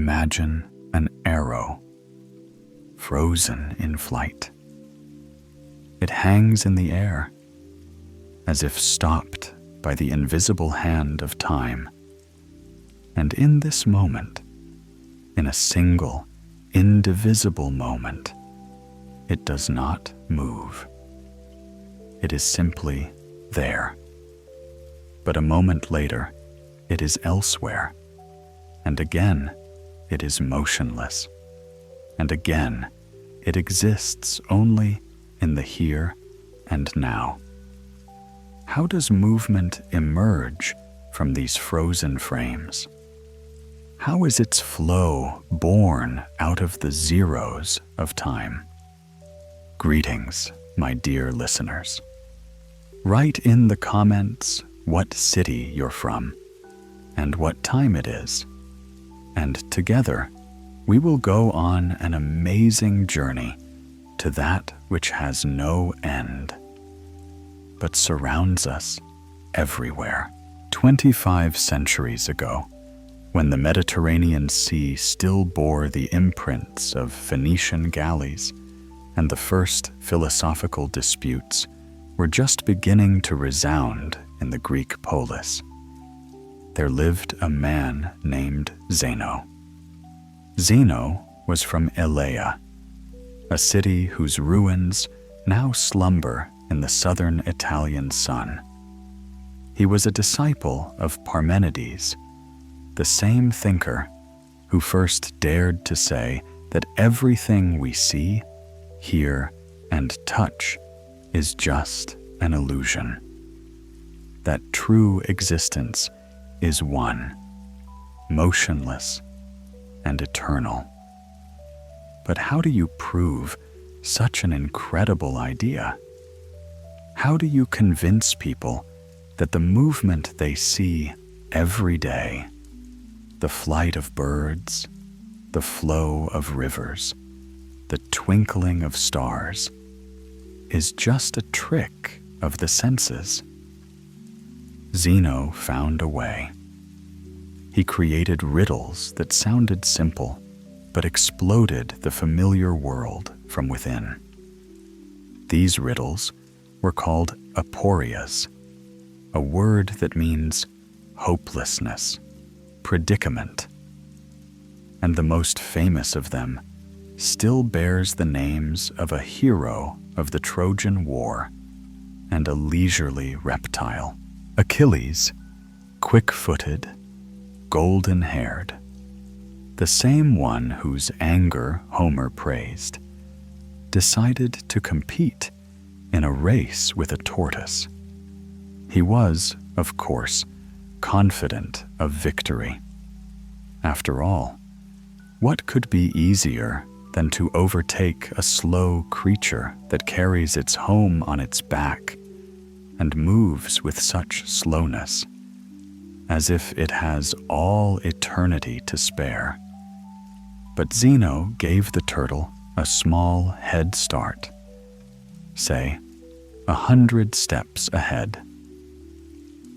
imagine an arrow frozen in flight. It hangs in the air, as if stopped by the invisible hand of time. And in this moment, in a single, indivisible moment, it does not move. It is simply there. But a moment later, it is elsewhere. And again, it is motionless. And again, it exists only in the here and now. How does movement emerge from these frozen frames? How is its flow born out of the zeros of time? Greetings, my dear listeners. Write in the comments what city you're from and what time it is, and together we will go on an amazing journey to that which has no end, but surrounds us everywhere. 25 centuries ago, when the Mediterranean Sea still bore the imprints of Phoenician galleys, and the first philosophical disputes were just beginning to resound in the Greek polis, there lived a man named Zeno. Zeno was from Elea, a city whose ruins now slumber in the southern Italian sun. He was a disciple of Parmenides, the same thinker who first dared to say that everything we see, hear, and touch is just an illusion. That true existence is one, motionless and eternal. But how do you prove such an incredible idea? How do you convince people that the movement they see every day, the flight of birds, the flow of rivers, the twinkling of stars, is just a trick of the senses? Zeno found a way. He created riddles that sounded simple, but exploded the familiar world from within. These riddles were called aporias, a word that means hopelessness, predicament. And the most famous of them still bears the names of a hero of the Trojan War and a leisurely reptile. Achilles, quick-footed, golden-haired, the same one whose anger Homer praised, decided to compete in a race with a tortoise. He was, of course, confident of victory. After all, what could be easier than to overtake a slow creature that carries its home on its back and moves with such slowness, as if it has all eternity to spare? But Zeno gave the turtle a small head start, say 100 steps ahead.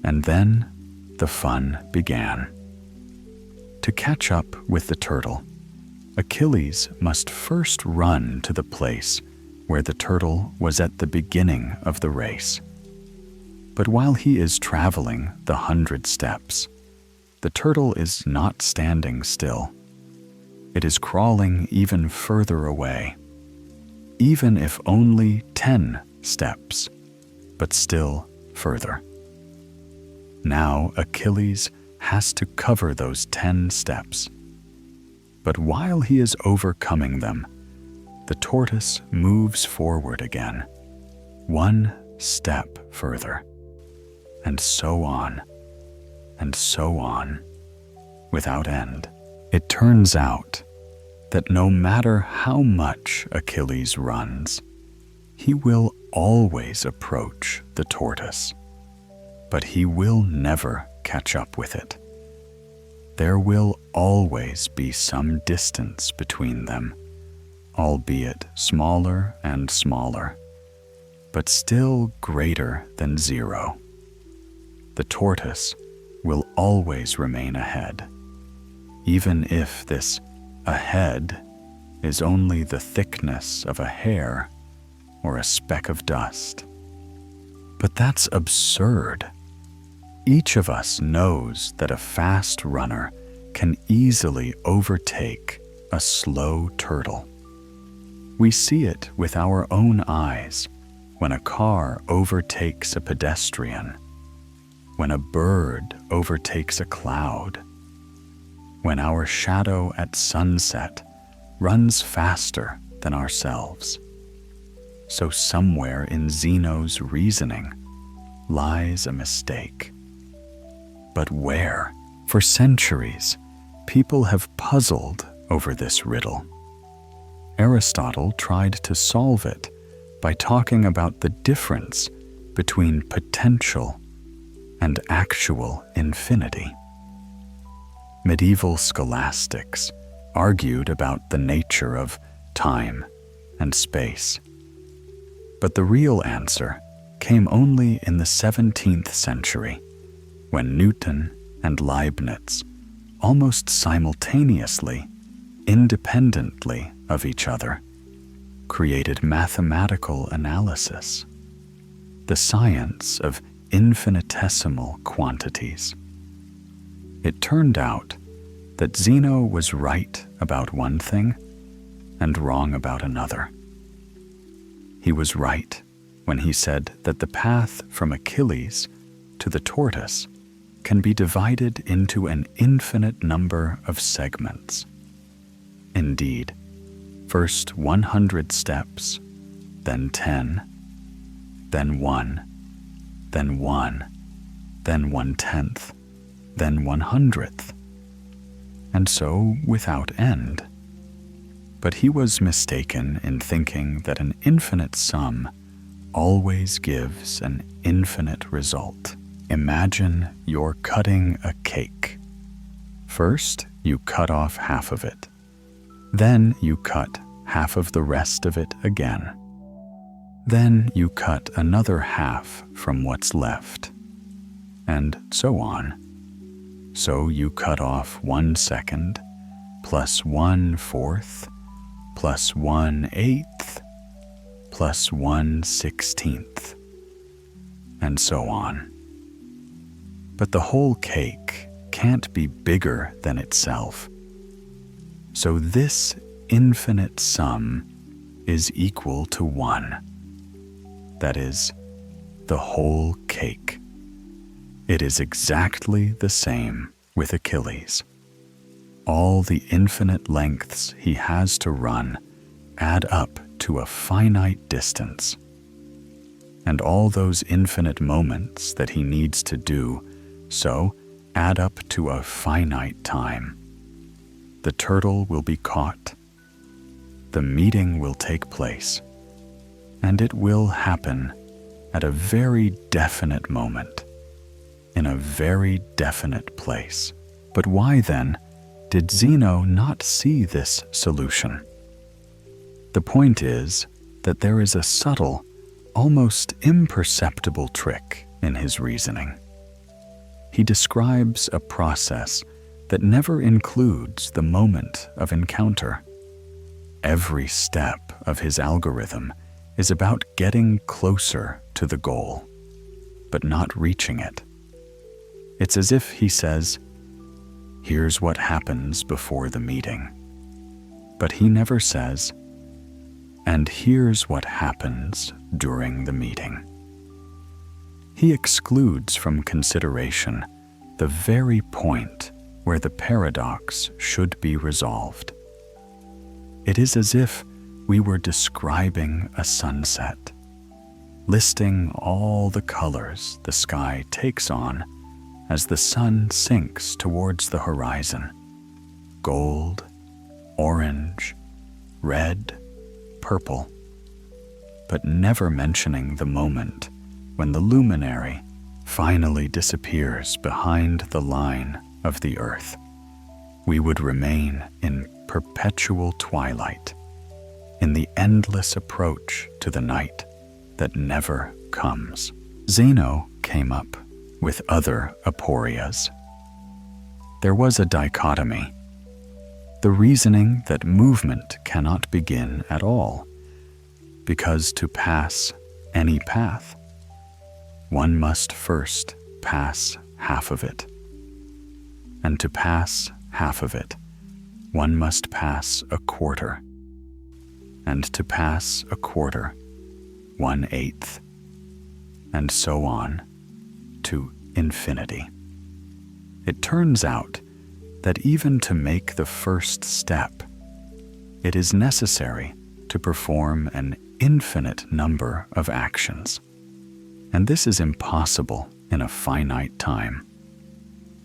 And then the fun began. To catch up with the turtle, Achilles must first run to the place where the turtle was at the beginning of the race. But while he is traveling the 100 steps, the turtle is not standing still. It is crawling even further away, even if only 10 steps, but still further. Now Achilles has to cover those 10 steps. But while he is overcoming them, the tortoise moves forward again, one step further, and so on, without end. It turns out that no matter how much Achilles runs, he will always approach the tortoise, but he will never catch up with it. There will always be some distance between them, albeit smaller and smaller, but still greater than zero. The tortoise will always remain ahead, even if this ahead is only the thickness of a hair or a speck of dust. But that's absurd. Each of us knows that a fast runner can easily overtake a slow turtle. We see it with our own eyes when a car overtakes a pedestrian, when a bird overtakes a cloud, when our shadow at sunset runs faster than ourselves. So somewhere in Zeno's reasoning lies a mistake. But where? For centuries, people have puzzled over this riddle. Aristotle tried to solve it by talking about the difference between potential and actual infinity. Medieval scholastics argued about the nature of time and space. But the real answer came only in the 17th century, when Newton and Leibniz, almost simultaneously, independently of each other, created mathematical analysis, the science of infinitesimal quantities. It turned out that Zeno was right about one thing and wrong about another. He was right when he said that the path from Achilles to the tortoise can be divided into an infinite number of segments. Indeed, first 100 steps, then 10, then 1, then 1, then 1/10, then 100th, and so without end. But he was mistaken in thinking that an infinite sum always gives an infinite result. Imagine you're cutting a cake. First, you cut off half of it. Then you cut half of the rest of it again. Then you cut another half from what's left, and so on. So you cut off 1/2, plus 1/4, plus 1/8, plus 1/16, and so on. But the whole cake can't be bigger than itself. So this infinite sum is equal to 1. That is, the whole cake. It is exactly the same with Achilles. All the infinite lengths he has to run add up to a finite distance. And all those infinite moments that he needs to do so add up to a finite time. The turtle will be caught. The meeting will take place. And it will happen at a very definite moment, in a very definite place. But why then did Zeno not see this solution? The point is that there is a subtle, almost imperceptible trick in his reasoning. He describes a process that never includes the moment of encounter. Every step of his algorithm is about getting closer to the goal, but not reaching it. It's as if he says, "Here's what happens before the meeting." But he never says, "And here's what happens during the meeting." He excludes from consideration the very point where the paradox should be resolved. It is as if we were describing a sunset, listing all the colors the sky takes on as the sun sinks towards the horizon: gold, orange, red, purple, but never mentioning the moment when the luminary finally disappears behind the line of the earth. We would remain in perpetual twilight, in the endless approach to the night that never comes. Zeno came up with other aporias. There was a dichotomy the reasoning that movement cannot begin at all, because to pass any path, one must first pass half of it. And to pass half of it, one must pass a quarter. And to pass a quarter, 1/8, and so on to infinity. It turns out that even to make the first step, it is necessary to perform an infinite number of actions. And this is impossible in a finite time.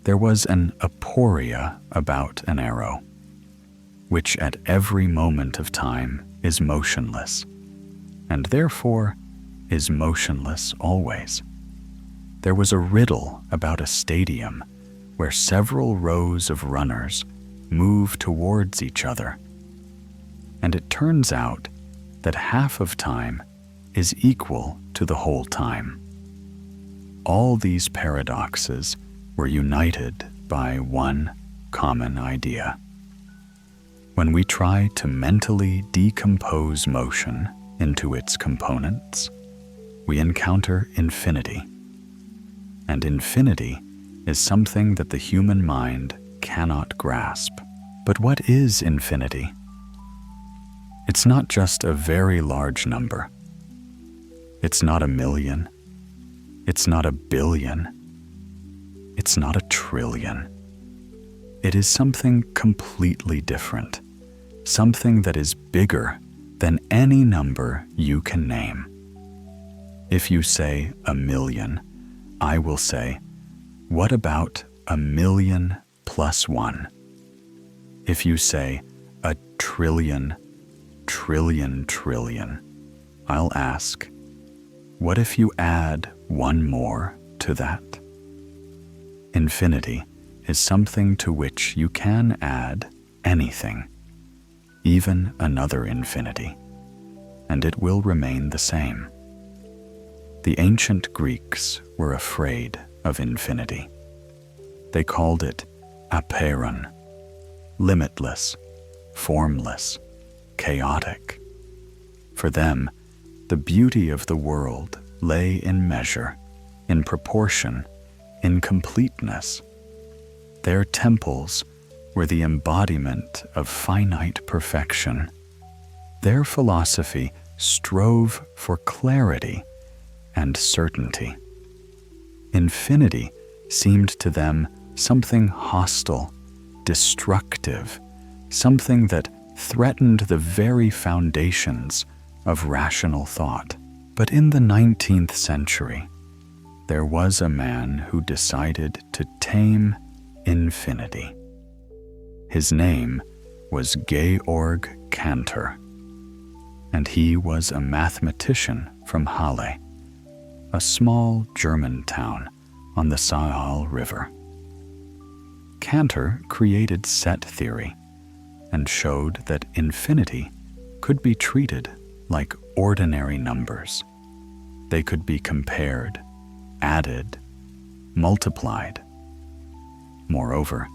There was an aporia about an arrow, which at every moment of time is motionless, and therefore is motionless always. There was a riddle about a stadium where several rows of runners move towards each other, and it turns out that half of time is equal to the whole time. All these paradoxes were united by one common idea. When we try to mentally decompose motion into its components, we encounter infinity. And infinity is something that the human mind cannot grasp. But what is infinity? It's not just a very large number. It's not 1,000,000. It's not 1,000,000,000. It's not 1,000,000,000,000. It is something completely different, something that is bigger than any number you can name. If you say 1,000,000, I will say, what about 1,000,000 plus 1? If you say 1,000,000,000,000,000,000,000,000, I'll ask, what if you add one more to that? Infinity is something to which you can add anything, even another infinity, and it will remain the same. The ancient Greeks were afraid of infinity. They called it apeiron, limitless, formless, chaotic. For them, the beauty of the world lay in measure, in proportion, in completeness. Their temples were the embodiment of finite perfection. Their philosophy strove for clarity and certainty. Infinity seemed to them something hostile, destructive, something that threatened the very foundations of rational thought. But in the 19th century, there was a man who decided to tame infinity. His name was Georg Cantor, and he was a mathematician from Halle, a small German town on the Saale River. Cantor created set theory and showed that infinity could be treated like ordinary numbers. They could be compared, added, multiplied. Moreover,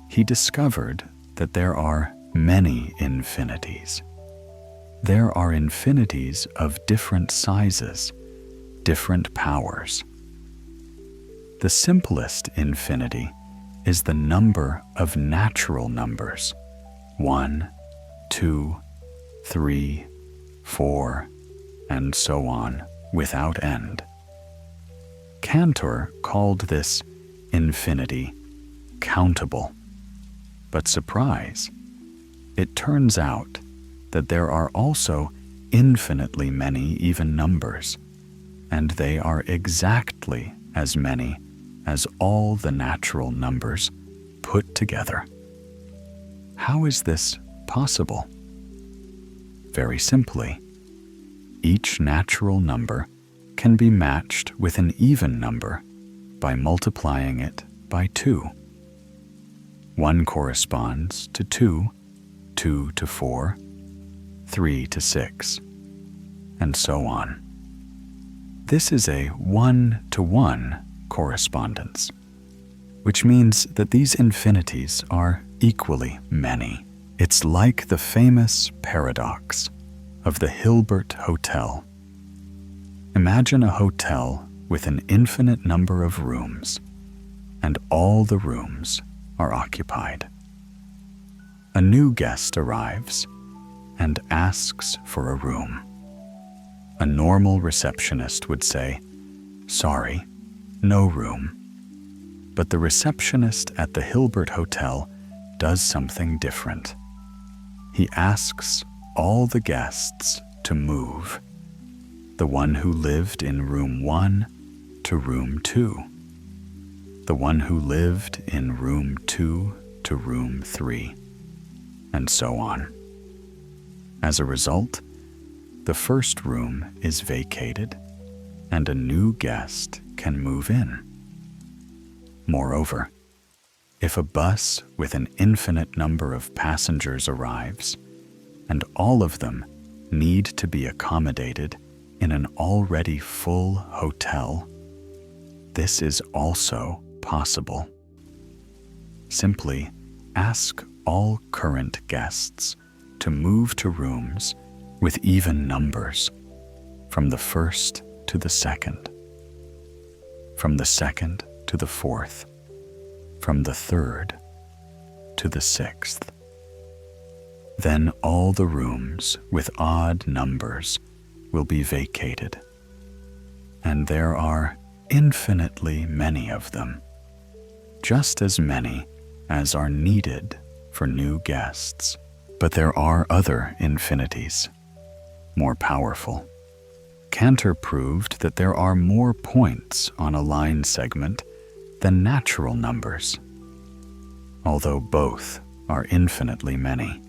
he discovered that there are many infinities. There are infinities of different sizes, different powers. The simplest infinity is the number of natural numbers: 1, 2, 3, 4, and so on, without end. Cantor called this infinity countable. But surprise, it turns out that there are also infinitely many even numbers, and they are exactly as many as all the natural numbers put together. How is this possible? Very simply, each natural number can be matched with an even number by multiplying it by 2. 1 corresponds to 2, 2 to 4, 3 to 6, and so on. This is a 1-to-1 correspondence, which means that these infinities are equally many, It's like the famous paradox of the Hilbert Hotel. Imagine a hotel with an infinite number of rooms, and all the rooms are occupied. A new guest arrives and asks for a room. A normal receptionist would say, "Sorry, no room." But the receptionist at the Hilbert Hotel does something different. He asks all the guests to move. The one who lived in room 1 to room 2. The one who lived in room 2 to room 3, and so on. As a result, the first room is vacated, and a new guest can move in. Moreover, if a bus with an infinite number of passengers arrives, and all of them need to be accommodated in an already full hotel, this is also possible. Simply ask all current guests to move to rooms with even numbers, from the first to the second, from the second to the fourth, from the third to the sixth. Then all the rooms with odd numbers will be vacated, and there are infinitely many of them, just as many as are needed for new guests. But there are other infinities, more powerful. Cantor proved that there are more points on a line segment than natural numbers, although both are infinitely many.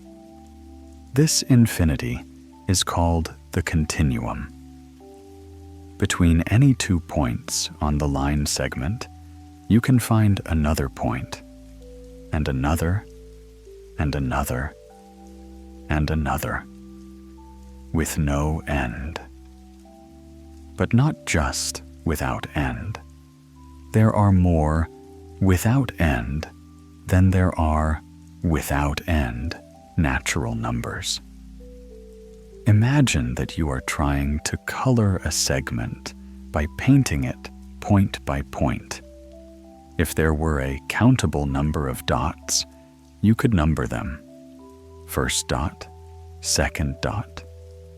This infinity is called the continuum. Between any 2 points on the line segment, you can find another point, and another, and another, and another, with no end. But not just without end. There are more without end than there are without end natural numbers. Imagine that you are trying to color a segment by painting it point by point. If there were a countable number of dots, you could number them. First dot, second dot,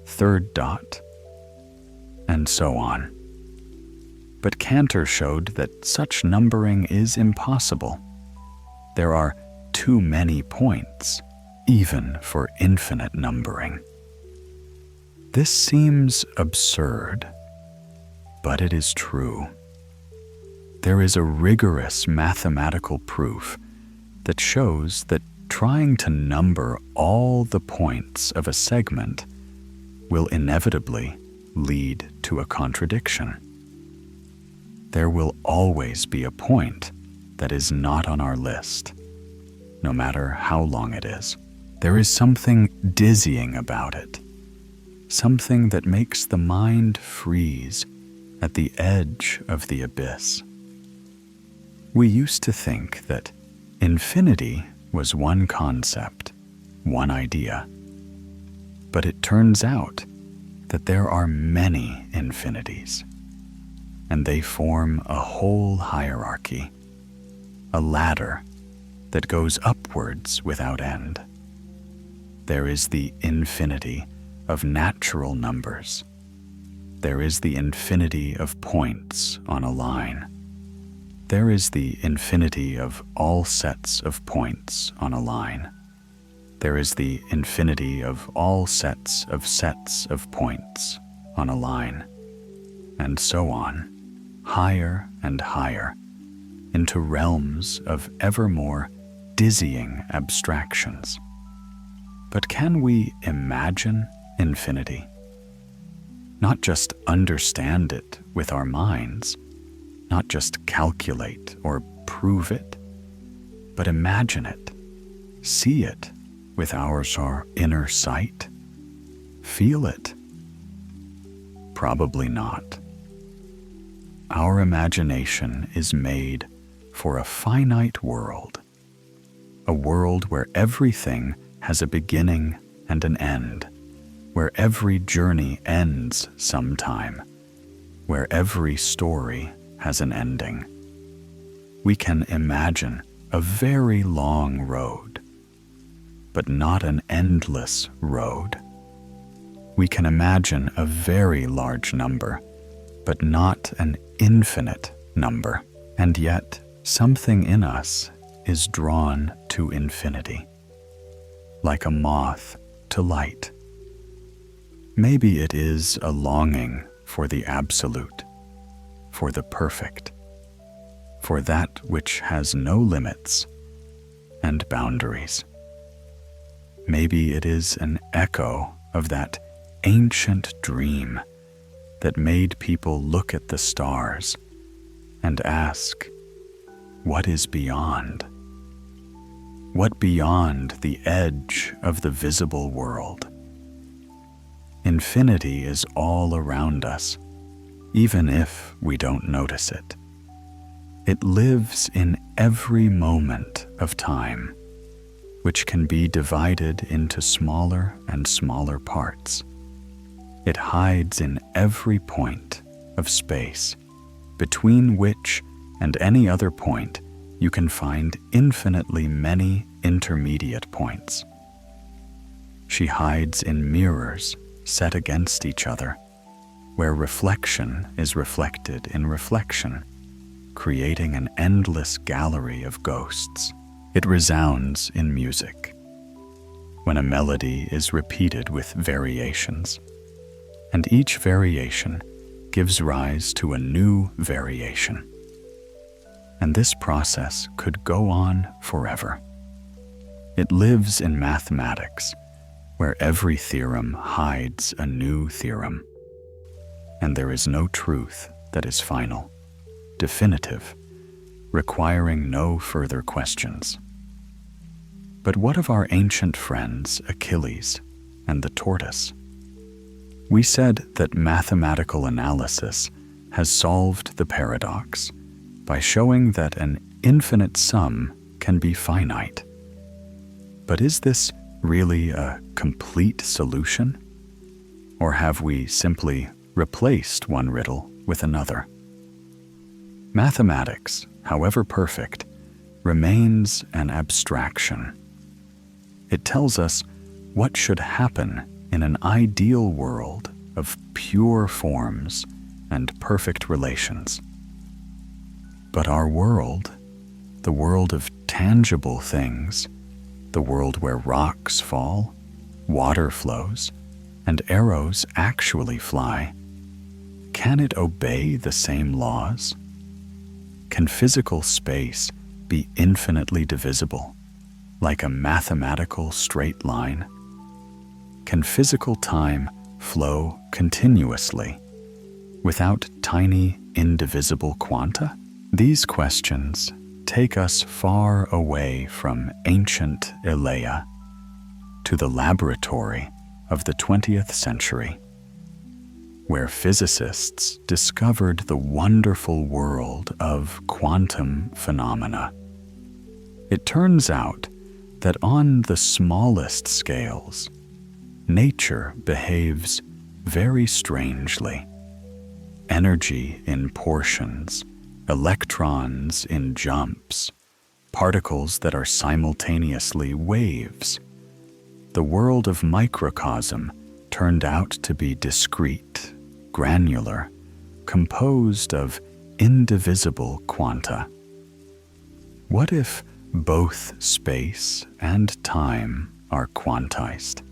third dot, and so on. But Cantor showed that such numbering is impossible. There are too many points, even for infinite numbering. This seems absurd, but it is true. There is a rigorous mathematical proof that shows that trying to number all the points of a segment will inevitably lead to a contradiction. There will always be a point that is not on our list, no matter how long it is. There is something dizzying about it, something that makes the mind freeze at the edge of the abyss. We used to think that infinity was one concept, one idea. But it turns out that there are many infinities, and they form a whole hierarchy, a ladder that goes upwards without end. There is the infinity of natural numbers. There is the infinity of points on a line. There is the infinity of all sets of points on a line. There is the infinity of all sets of points on a line, and so on, higher and higher, into realms of ever more dizzying abstractions. But can we imagine infinity? Not just understand it with our minds, not just calculate or prove it, but imagine it, see it with our inner sight, feel it? Probably not. Our imagination is made for a finite world, a world where everything has a beginning and an end, where every journey ends sometime, where every story has an ending. We can imagine a very long road, but not an endless road. We can imagine a very large number, but not an infinite number. And yet, something in us is drawn to infinity, like a moth to light. Maybe it is a longing for the absolute, for the perfect, for that which has no limits and boundaries. Maybe it is an echo of that ancient dream that made people look at the stars and ask, what is beyond? What beyond the edge of the visible world? Infinity is all around us, even if we don't notice it. It lives in every moment of time, which can be divided into smaller and smaller parts. It hides in every point of space, between which and any other point you can find infinitely many intermediate points. She hides in mirrors set against each other, where reflection is reflected in reflection, creating an endless gallery of ghosts. It resounds in music, when a melody is repeated with variations, and each variation gives rise to a new variation. And this process could go on forever. It lives in mathematics, where every theorem hides a new theorem, and there is no truth that is final, definitive, requiring no further questions. But what of our ancient friends Achilles and the tortoise? We said that mathematical analysis has solved the paradox by showing that an infinite sum can be finite. But is this really a complete solution? Or have we simply replaced one riddle with another? Mathematics, however perfect, remains an abstraction. It tells us what should happen in an ideal world of pure forms and perfect relations. But our world, the world of tangible things, the world where rocks fall, water flows, and arrows actually fly, can it obey the same laws? Can physical space be infinitely divisible, like a mathematical straight line? Can physical time flow continuously, without tiny, indivisible quanta? These questions take us far away from ancient Elea to the laboratory of the 20th century, where physicists discovered the wonderful world of quantum phenomena. It turns out that on the smallest scales, nature behaves very strangely. Energy in portions, electrons in jumps, particles that are simultaneously waves. The world of microcosm turned out to be discrete, granular, composed of indivisible quanta. What if both space and time are quantized?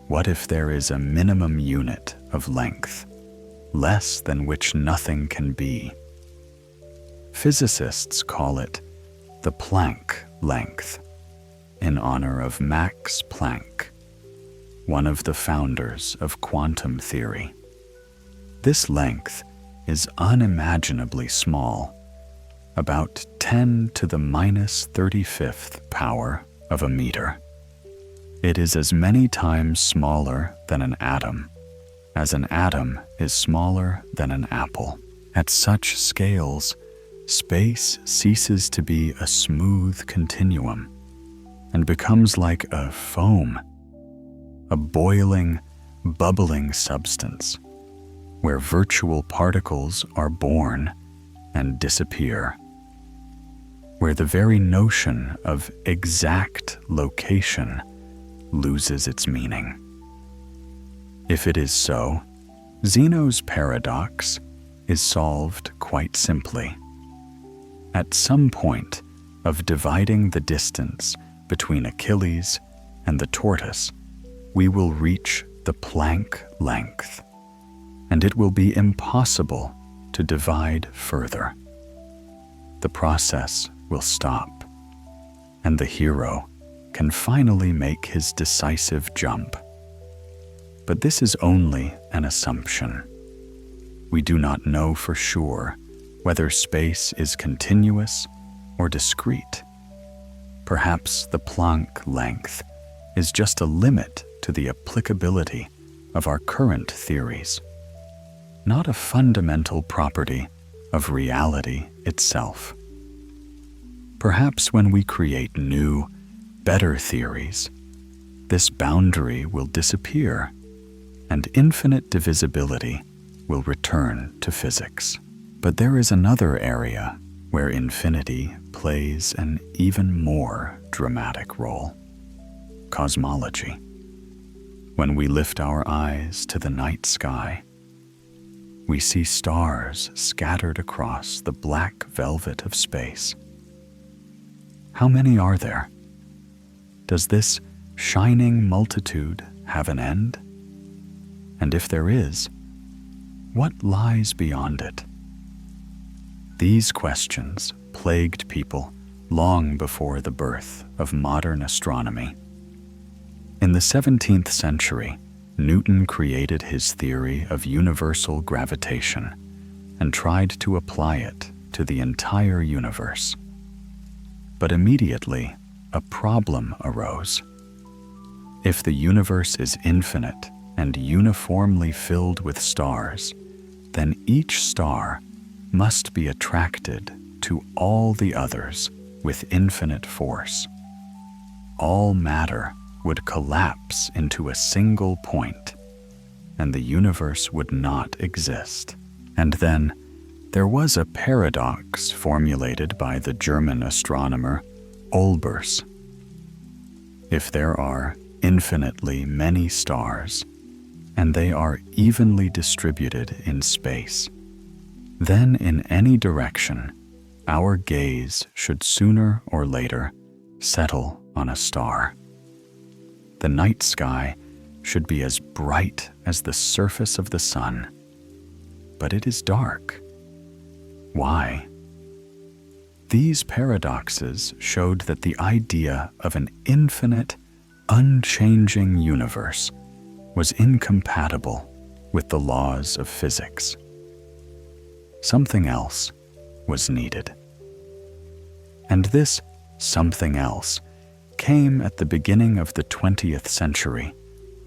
What if there is a minimum unit of length, less than which nothing can be? Physicists call it the Planck length, in honor of Max Planck, one of the founders of quantum theory. This length is unimaginably small, about 10 to the minus 35th power of a meter. It is as many times smaller than an atom is smaller than an apple. At such scales, space ceases to be a smooth continuum and becomes like a foam, a boiling, bubbling substance where virtual particles are born and disappear, where the very notion of exact location loses its meaning. If it is so, Zeno's paradox is solved quite simply. At some point of dividing the distance between Achilles and the tortoise, we will reach the plank length, and it will be impossible to divide further. The process will stop, and the hero can finally make his decisive jump. But this is only an assumption. We do not know for sure whether space is continuous or discrete. Perhaps the Planck length is just a limit to the applicability of our current theories, not a fundamental property of reality itself. Perhaps when we create new, better theories, this boundary will disappear and infinite divisibility will return to physics. But there is another area where infinity plays an even more dramatic role: cosmology. When we lift our eyes to the night sky, we see stars scattered across the black velvet of space. How many are there? Does this shining multitude have an end? And if there is, what lies beyond it? These questions plagued people long before the birth of modern astronomy. In the 17th century, Newton created his theory of universal gravitation and tried to apply it to the entire universe. But immediately, a problem arose. If the universe is infinite and uniformly filled with stars, then each star must be attracted to all the others with infinite force. All matter would collapse into a single point, and the universe would not exist. And then there was a paradox formulated by the German astronomer Olbers. If there are infinitely many stars, and they are evenly distributed in space, then in any direction, our gaze should sooner or later settle on a star. The night sky should be as bright as the surface of the sun, but it is dark. Why? These paradoxes showed that the idea of an infinite, unchanging universe was incompatible with the laws of physics. Something else was needed. And this something else came at the beginning of the 20th century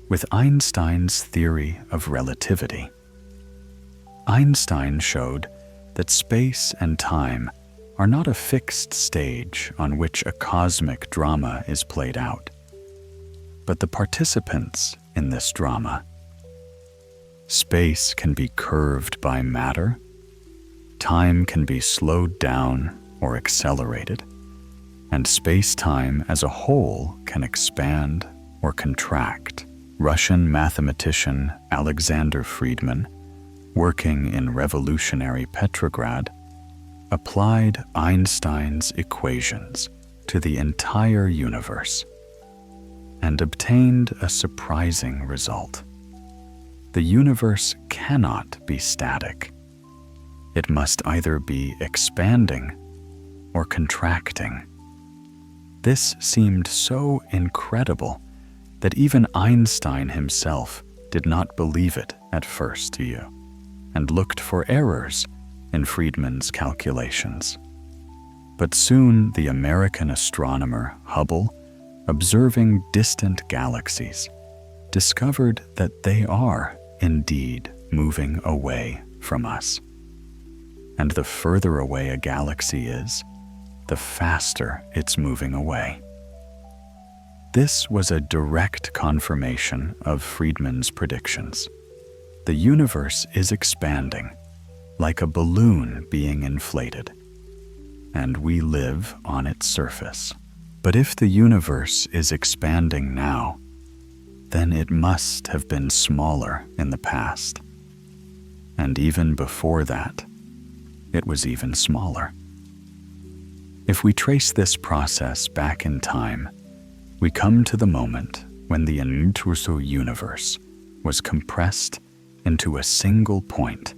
with Einstein's theory of relativity. Einstein showed that space and time are not a fixed stage on which a cosmic drama is played out, but the participants in this drama. Space can be curved by matter, time can be slowed down or accelerated, and space-time as a whole can expand or contract. Russian mathematician Alexander Friedman, working in revolutionary Petrograd, applied Einstein's equations to the entire universe and obtained a surprising result. The universe cannot be static. It must either be expanding or contracting. This seemed so incredible that even Einstein himself did not believe it at first, and looked for errors in Friedman's calculations. But soon the American astronomer Hubble, observing distant galaxies, discovered that they are indeed moving away from us. And the further away a galaxy is, the faster it's moving away. This was a direct confirmation of Friedman's predictions. The universe is expanding, like a balloon being inflated, and we live on its surface. But if the universe is expanding now, then it must have been smaller in the past. And even before that, it was even smaller. If we trace this process back in time, we come to the moment when the universal universe was compressed into a single point,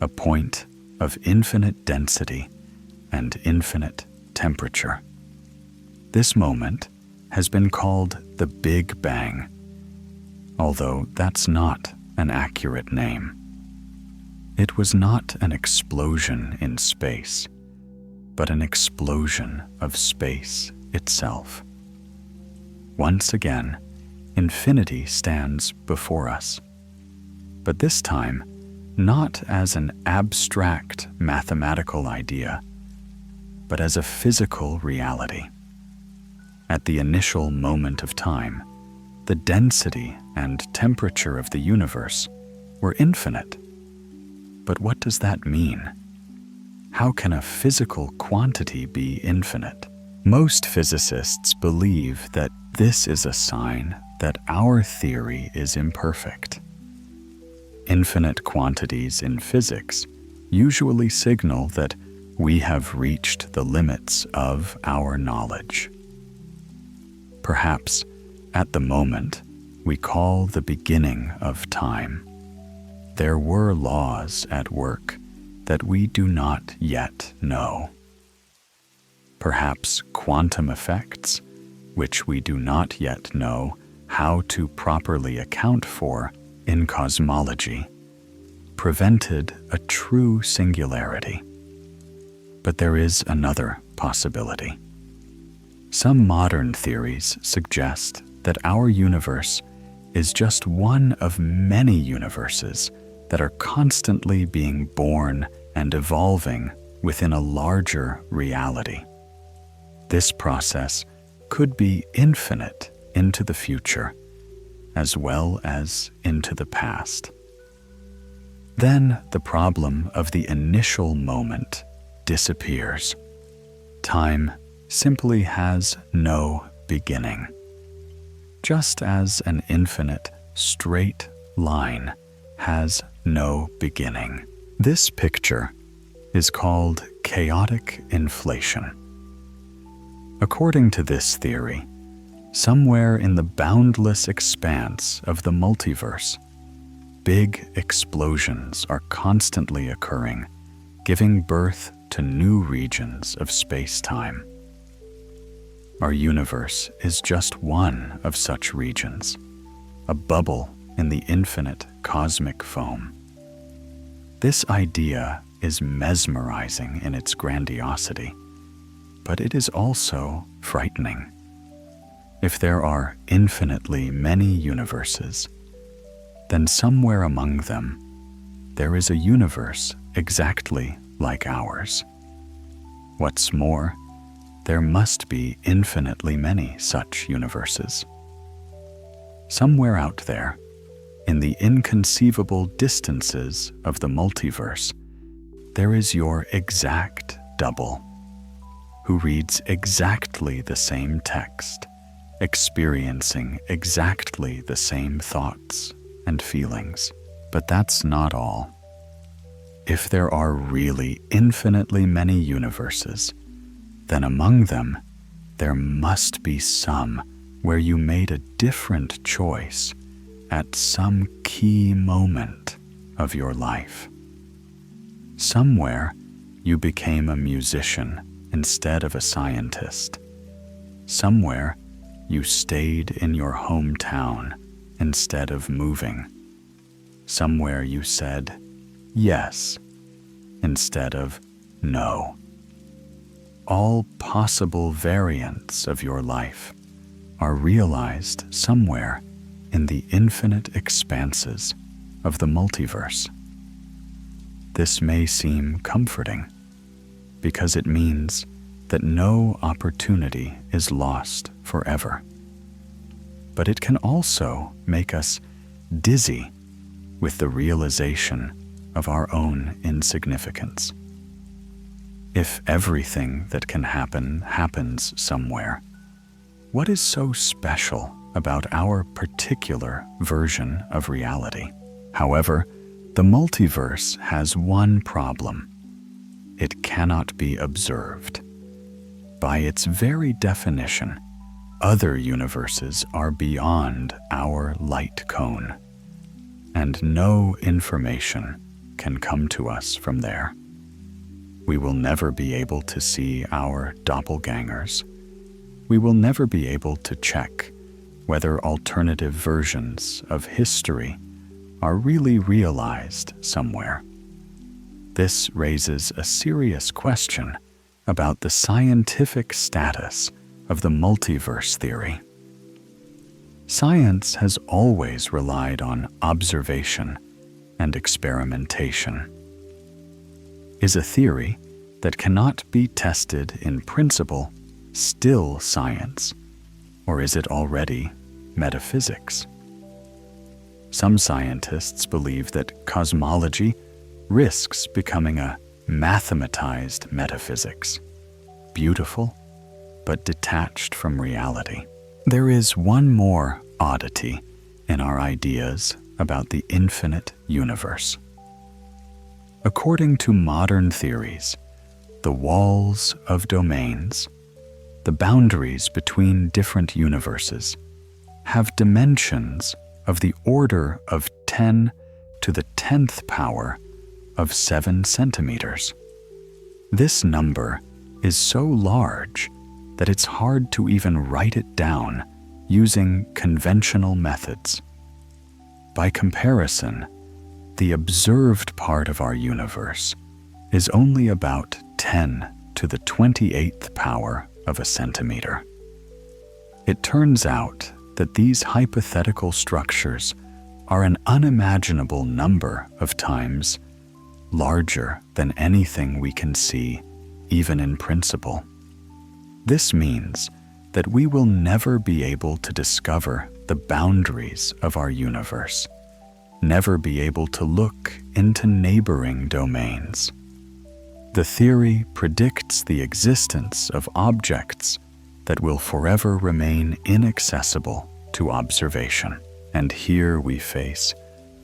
a point of infinite density and infinite temperature. This moment has been called the Big Bang, although that's not an accurate name. It was not an explosion in space, but an explosion of space itself. Once again, infinity stands before us, but this time not as an abstract mathematical idea, but as a physical reality. At the initial moment of time, the density and temperature of the universe were infinite. But what does that mean? How can a physical quantity be infinite? Most physicists believe that this is a sign that our theory is imperfect. Infinite quantities in physics usually signal that we have reached the limits of our knowledge. Perhaps, at the moment, we call the beginning of time. There were laws at work that we do not yet know. Perhaps quantum effects, which we do not yet know how to properly account for in cosmology, prevented a true singularity. But there is another possibility. Some modern theories suggest that our universe is just one of many universes that are constantly being born and evolving within a larger reality. This process could be infinite into the future, as well as into the past. Then the problem of the initial moment disappears. Time simply has no beginning. Just as an infinite straight line has no beginning. This picture is called chaotic inflation. According to this theory, somewhere in the boundless expanse of the multiverse, big explosions are constantly occurring, giving birth to new regions of space-time. Our universe is just one of such regions, a bubble in the infinite cosmic foam. This idea is mesmerizing in its grandiosity, but it is also frightening. If there are infinitely many universes, then somewhere among them, there is a universe exactly like ours. What's more, there must be infinitely many such universes. Somewhere out there, in the inconceivable distances of the multiverse, there is your exact double, who reads exactly the same text, experiencing exactly the same thoughts and feelings. But that's not all. If there are really infinitely many universes, then among them, there must be some where you made a different choice at some key moment of your life. Somewhere, you became a musician instead of a scientist. Somewhere, you stayed in your hometown instead of moving. Somewhere you said yes instead of no. All possible variants of your life are realized somewhere in the infinite expanses of the multiverse. This may seem comforting because it means that no opportunity is lost forever. but it can also make us dizzy with the realization of our own insignificance. If everything that can happen happens somewhere, what is so special about our particular version of reality? However, the multiverse has one problem. It cannot be observed. By its very definition, other universes are beyond our light cone, and no information can come to us from there. We will never be able to see our doppelgangers. We will never be able to check whether alternative versions of history are really realized somewhere. This raises a serious question about the scientific status of the multiverse theory. Science has always relied on observation and experimentation. Is a theory that cannot be tested in principle still science, or is it already metaphysics? Some scientists believe that cosmology risks becoming a mathematized metaphysics, beautiful but detached from reality. There is one more oddity in our ideas about the infinite universe. According to modern theories, the walls of domains, the boundaries between different universes, have dimensions of the order of 10 to the 10th power of 7 centimeters. This number is so large that it's hard to even write it down using conventional methods. By comparison, the observed part of our universe is only about 10 to the 28th power of a centimeter. It turns out that these hypothetical structures are an unimaginable number of times larger than anything we can see, even in principle. This means that we will never be able to discover the boundaries of our universe, never be able to look into neighboring domains. The theory predicts the existence of objects that will forever remain inaccessible to observation. And here we face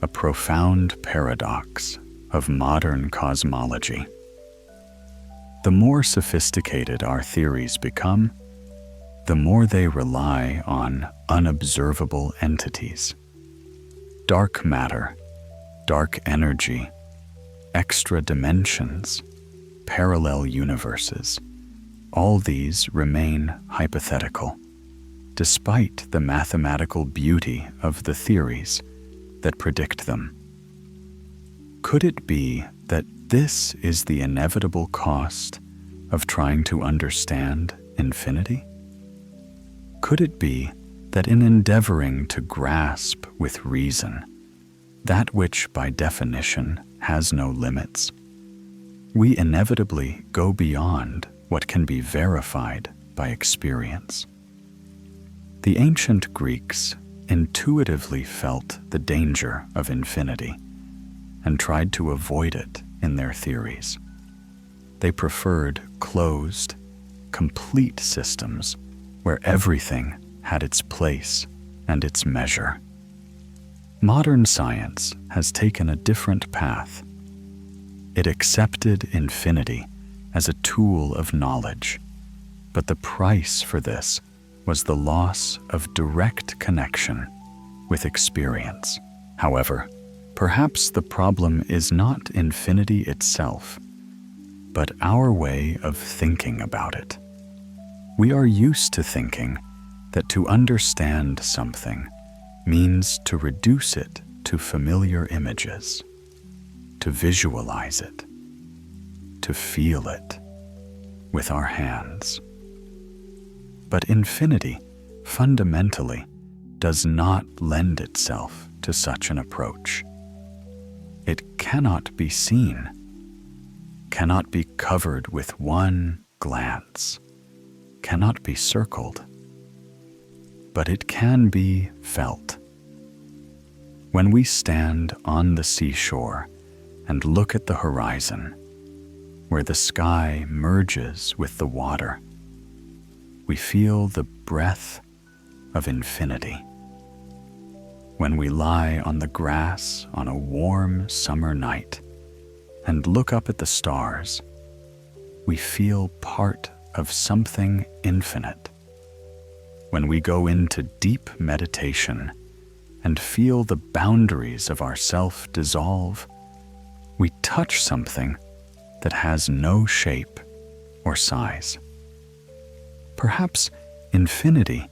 a profound paradox of modern cosmology. The more sophisticated our theories become, the more they rely on unobservable entities. Dark matter, dark energy, extra dimensions, parallel universes, all these remain hypothetical, despite the mathematical beauty of the theories that predict them. Could it be that this is the inevitable cost of trying to understand infinity? Could it be that in endeavoring to grasp with reason that which by definition has no limits, we inevitably go beyond what can be verified by experience? The ancient Greeks intuitively felt the danger of infinity and tried to avoid it in their theories. They preferred closed, complete systems where everything had its place and its measure. Modern science has taken a different path. It accepted infinity as a tool of knowledge, but the price for this was the loss of direct connection with experience. However, perhaps the problem is not infinity itself, but our way of thinking about it. We are used to thinking that to understand something means to reduce it to familiar images, to visualize it, to feel it with our hands. But infinity fundamentally does not lend itself to such an approach. It cannot be seen, cannot be covered with one glance, cannot be circled. but it can be felt. When we stand on the seashore and look at the horizon, where the sky merges with the water, we feel the breath of infinity. When we lie on the grass on a warm summer night and look up at the stars, we feel part of something infinite. When we go into deep meditation and feel the boundaries of ourself dissolve, we touch something that has no shape or size. Perhaps infinity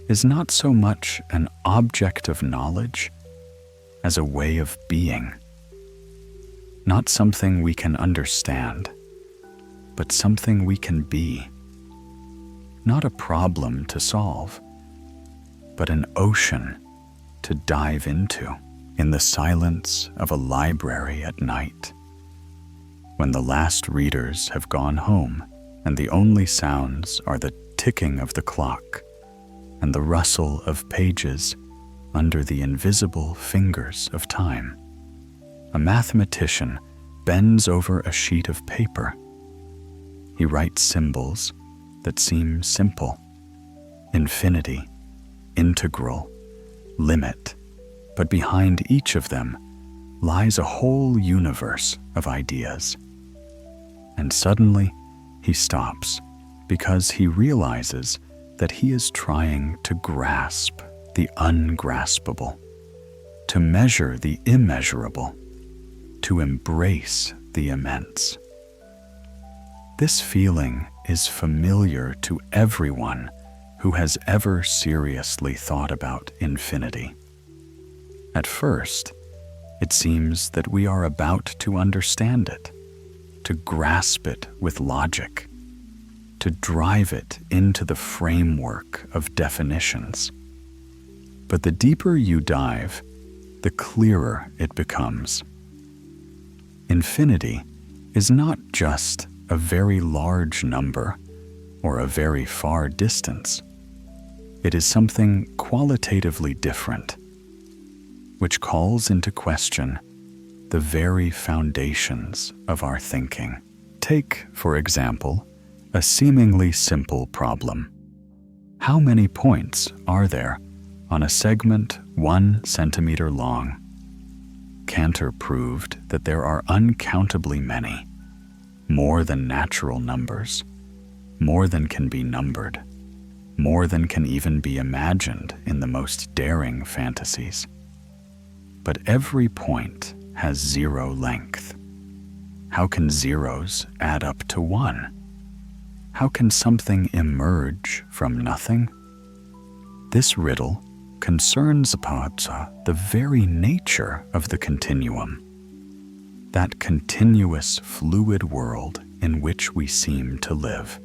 is not so much an object of knowledge as a way of being. Not something we can understand, but something we can be. Not a problem to solve, but an ocean to dive into in the silence of a library at night, when the last readers have gone home and the only sounds are the ticking of the clock and the rustle of pages under the invisible fingers of time. A mathematician bends over a sheet of paper. He writes symbols that seem simple: infinity, integral, limit, but behind each of them lies a whole universe of ideas. And suddenly he stops because he realizes that he is trying to grasp the ungraspable, to measure the immeasurable, to embrace the immense. This feeling is familiar to everyone who has ever seriously thought about infinity. At first, it seems that we are about to understand it, to grasp it with logic, to drive it into the framework of definitions. But the deeper you dive, the clearer it becomes. Infinity is not just a very large number or a very far distance. It is something qualitatively different, which calls into question the very foundations of our thinking. Take, for example, a seemingly simple problem. How many points are there on a segment 1 centimeter long? Cantor proved that there are uncountably many, more than natural numbers, more than can be numbered, more than can even be imagined in the most daring fantasies. But every point has 0 length. How can zeros add up to 1? How can something emerge from nothing? This riddle concerns about the very nature of the continuum, that continuous fluid world in which we seem to live.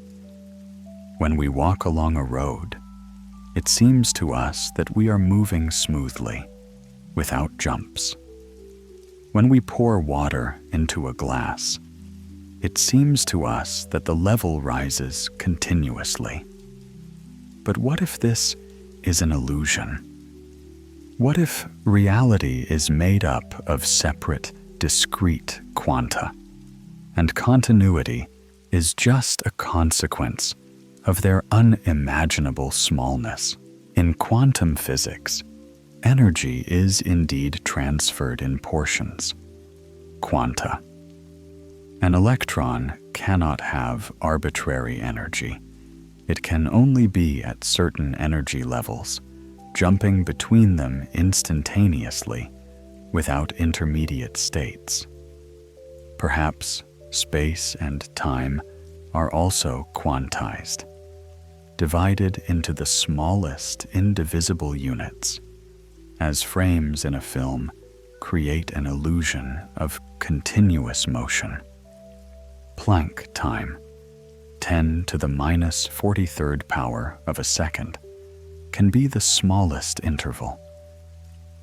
When we walk along a road, it seems to us that we are moving smoothly, without jumps. When we pour water into a glass, it seems to us that the level rises continuously. But what if this is an illusion? What if reality is made up of separate, discrete quanta, and continuity is just a consequence of their unimaginable smallness? In quantum physics, energy is indeed transferred in portions, quanta. An electron cannot have arbitrary energy. It can only be at certain energy levels, jumping between them instantaneously without intermediate states. Perhaps space and time are also quantized, divided into the smallest indivisible units, as frames in a film create an illusion of continuous motion. Planck time, 10 to the minus 43rd power of a second, can be the smallest interval,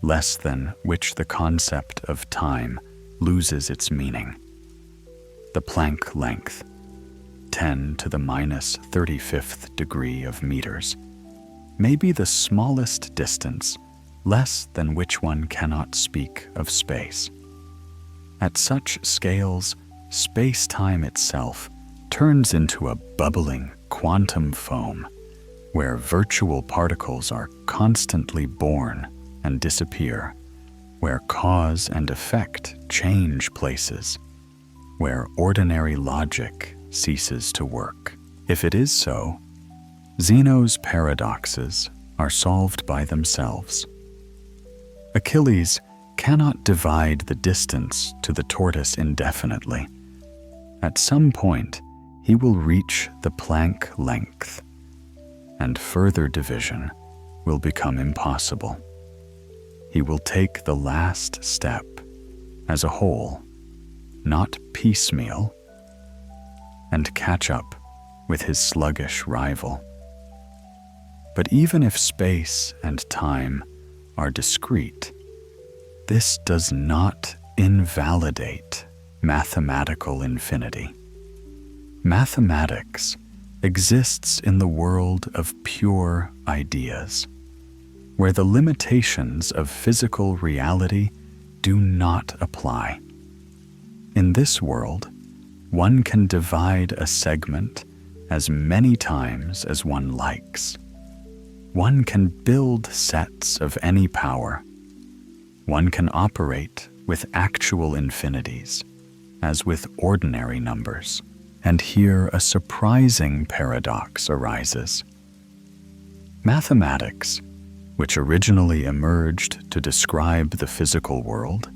less than which the concept of time loses its meaning. The Planck length, 10 to the minus 35th degree of meters, may be the smallest distance, less than which one cannot speak of space. At such scales, space-time itself turns into a bubbling quantum foam, where virtual particles are constantly born and disappear, where cause and effect change places, where ordinary logic ceases to work. If it is so, Zeno's paradoxes are solved by themselves. Achilles cannot divide the distance to the tortoise indefinitely. At some point, he will reach the plank length, and further division will become impossible. He will take the last step as a whole, not piecemeal, and catch up with his sluggish rival. But even if space and time are discrete, this does not invalidate mathematical infinity. Mathematics exists in the world of pure ideas, where the limitations of physical reality do not apply. In this world, one can divide a segment as many times as one likes. One can build sets of any power. One can operate with actual infinities, as with ordinary numbers. And here a surprising paradox arises. Mathematics, which originally emerged to describe the physical world,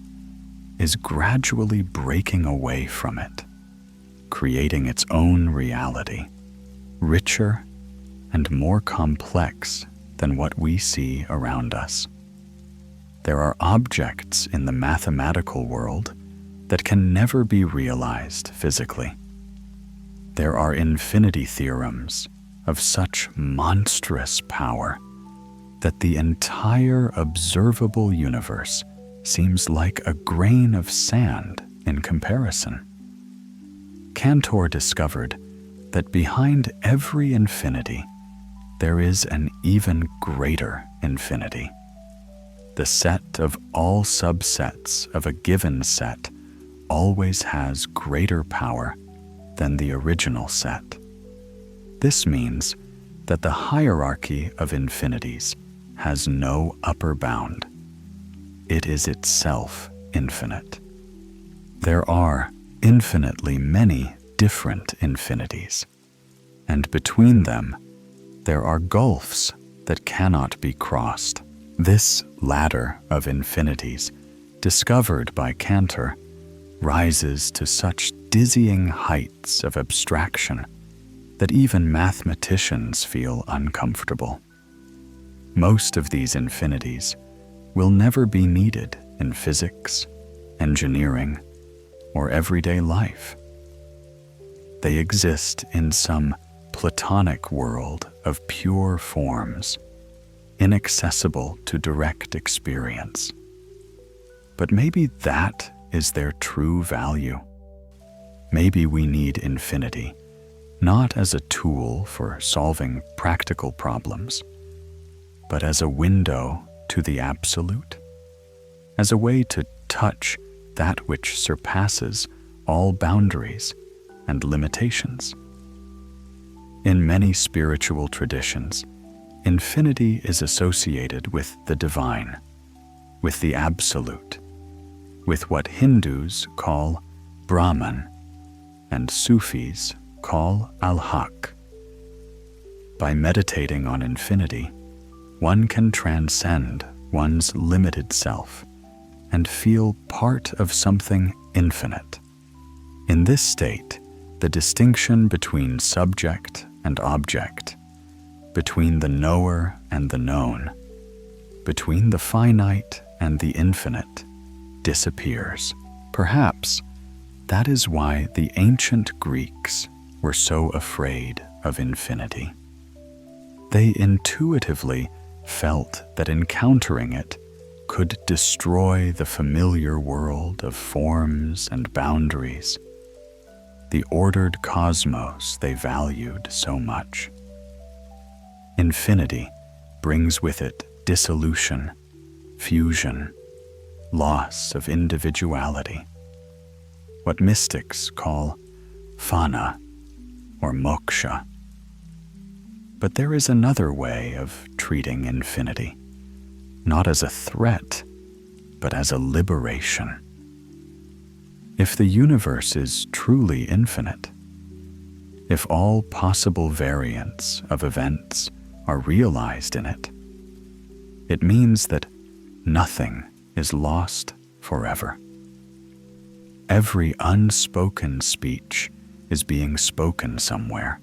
is gradually breaking away from it, creating its own reality, richer and more complex than what we see around us. There are objects in the mathematical world that can never be realized physically. There are infinity theorems of such monstrous power that the entire observable universe seems like a grain of sand in comparison. Cantor discovered that behind every infinity there is an even greater infinity. The set of all subsets of a given set always has greater power than the original set. This means that the hierarchy of infinities has no upper bound. It is itself infinite. There are infinitely many different infinities, and between them there are gulfs that cannot be crossed. This ladder of infinities, discovered by Cantor, rises to such dizzying heights of abstraction that even mathematicians feel uncomfortable. Most of these infinities will never be needed in physics, engineering, or everyday life. They exist in some Platonic world of pure forms, inaccessible to direct experience. But maybe that is their true value. Maybe we need infinity, not as a tool for solving practical problems, but as a window to the absolute, as a way to touch that which surpasses all boundaries and limitations. In many spiritual traditions, infinity is associated with the divine, with the absolute, with what Hindus call Brahman and Sufis call al-Haq. By meditating on infinity, one can transcend one's limited self and feel part of something infinite. In this state, the distinction between subject and object, between the knower and the known, between the finite and the infinite, disappears. Perhaps that is why the ancient Greeks were so afraid of infinity. They intuitively felt that encountering it could destroy the familiar world of forms and boundaries, the ordered cosmos they valued so much. Infinity brings with it dissolution, fusion, loss of individuality, what mystics call fana or moksha. But there is another way of treating infinity, not as a threat, but as a liberation. If the universe is truly infinite, if all possible variants of events are realized in it, it means that nothing is lost forever. Every unspoken speech is being spoken somewhere.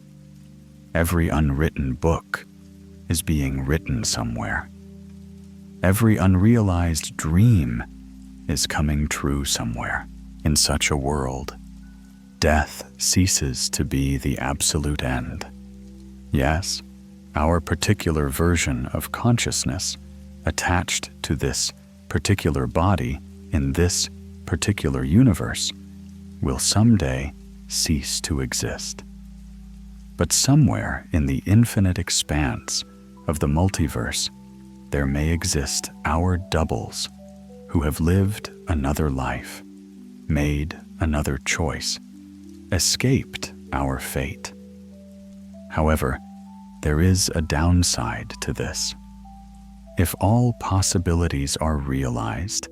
Every unwritten book is being written somewhere. Every unrealized dream is coming true somewhere. In such a world, death ceases to be the absolute end. Yes, our particular version of consciousness attached to this particular body in this particular universe will someday cease to exist. But somewhere in the infinite expanse of the multiverse, there may exist our doubles who have lived another life, made another choice, escaped our fate. However, there is a downside to this. If all possibilities are realized,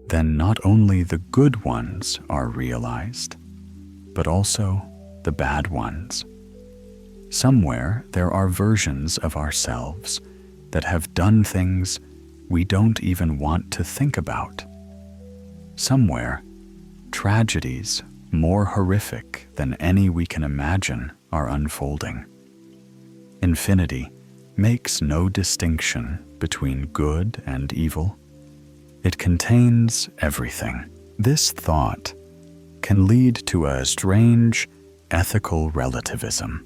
then not only the good ones are realized, but also the bad ones. Somewhere there are versions of ourselves that have done things we don't even want to think about. Somewhere, tragedies more horrific than any we can imagine are unfolding. Infinity makes no distinction between good and evil. It contains everything. This thought can lead to a strange ethical relativism.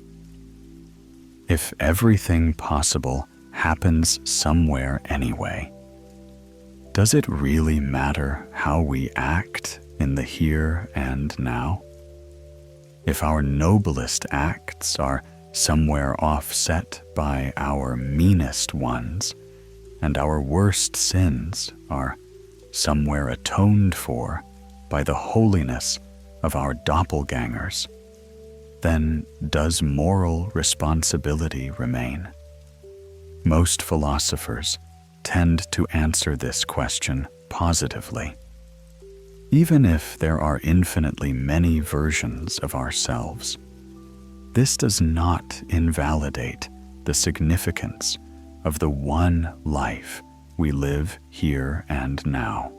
If everything possible happens somewhere anyway, does it really matter how we act in the here and now? If our noblest acts are somewhere offset by our meanest ones, and our worst sins are somewhere atoned for by the holiness of our doppelgangers, then does moral responsibility remain? Most philosophers tend to answer this question positively. Even if there are infinitely many versions of ourselves, this does not invalidate the significance of the one life we live here and now.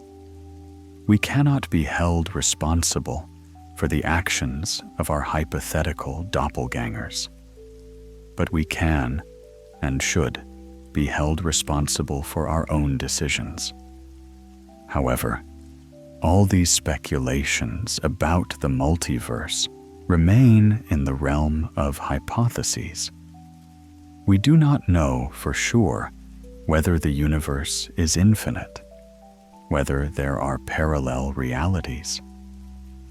We cannot be held responsible for the actions of our hypothetical doppelgangers, but we can and should be held responsible for our own decisions. However, all these speculations about the multiverse remain in the realm of hypotheses. We do not know for sure whether the universe is infinite, whether there are parallel realities,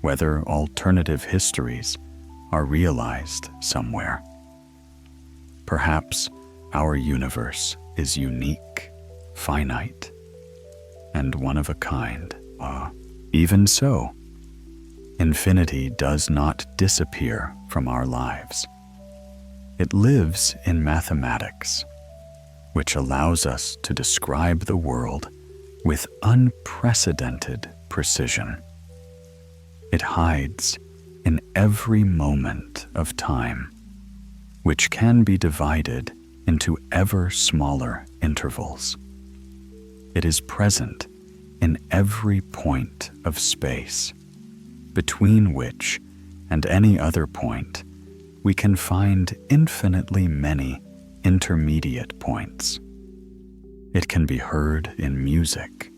whether alternative histories are realized somewhere. Perhaps our universe is unique, finite, and one of a kind. Even so, infinity does not disappear from our lives. It lives in mathematics, which allows us to describe the world with unprecedented precision. It hides in every moment of time, which can be divided into ever smaller intervals. It is present in every point of space, between which and any other point we can find infinitely many intermediate points. It can be heard in music,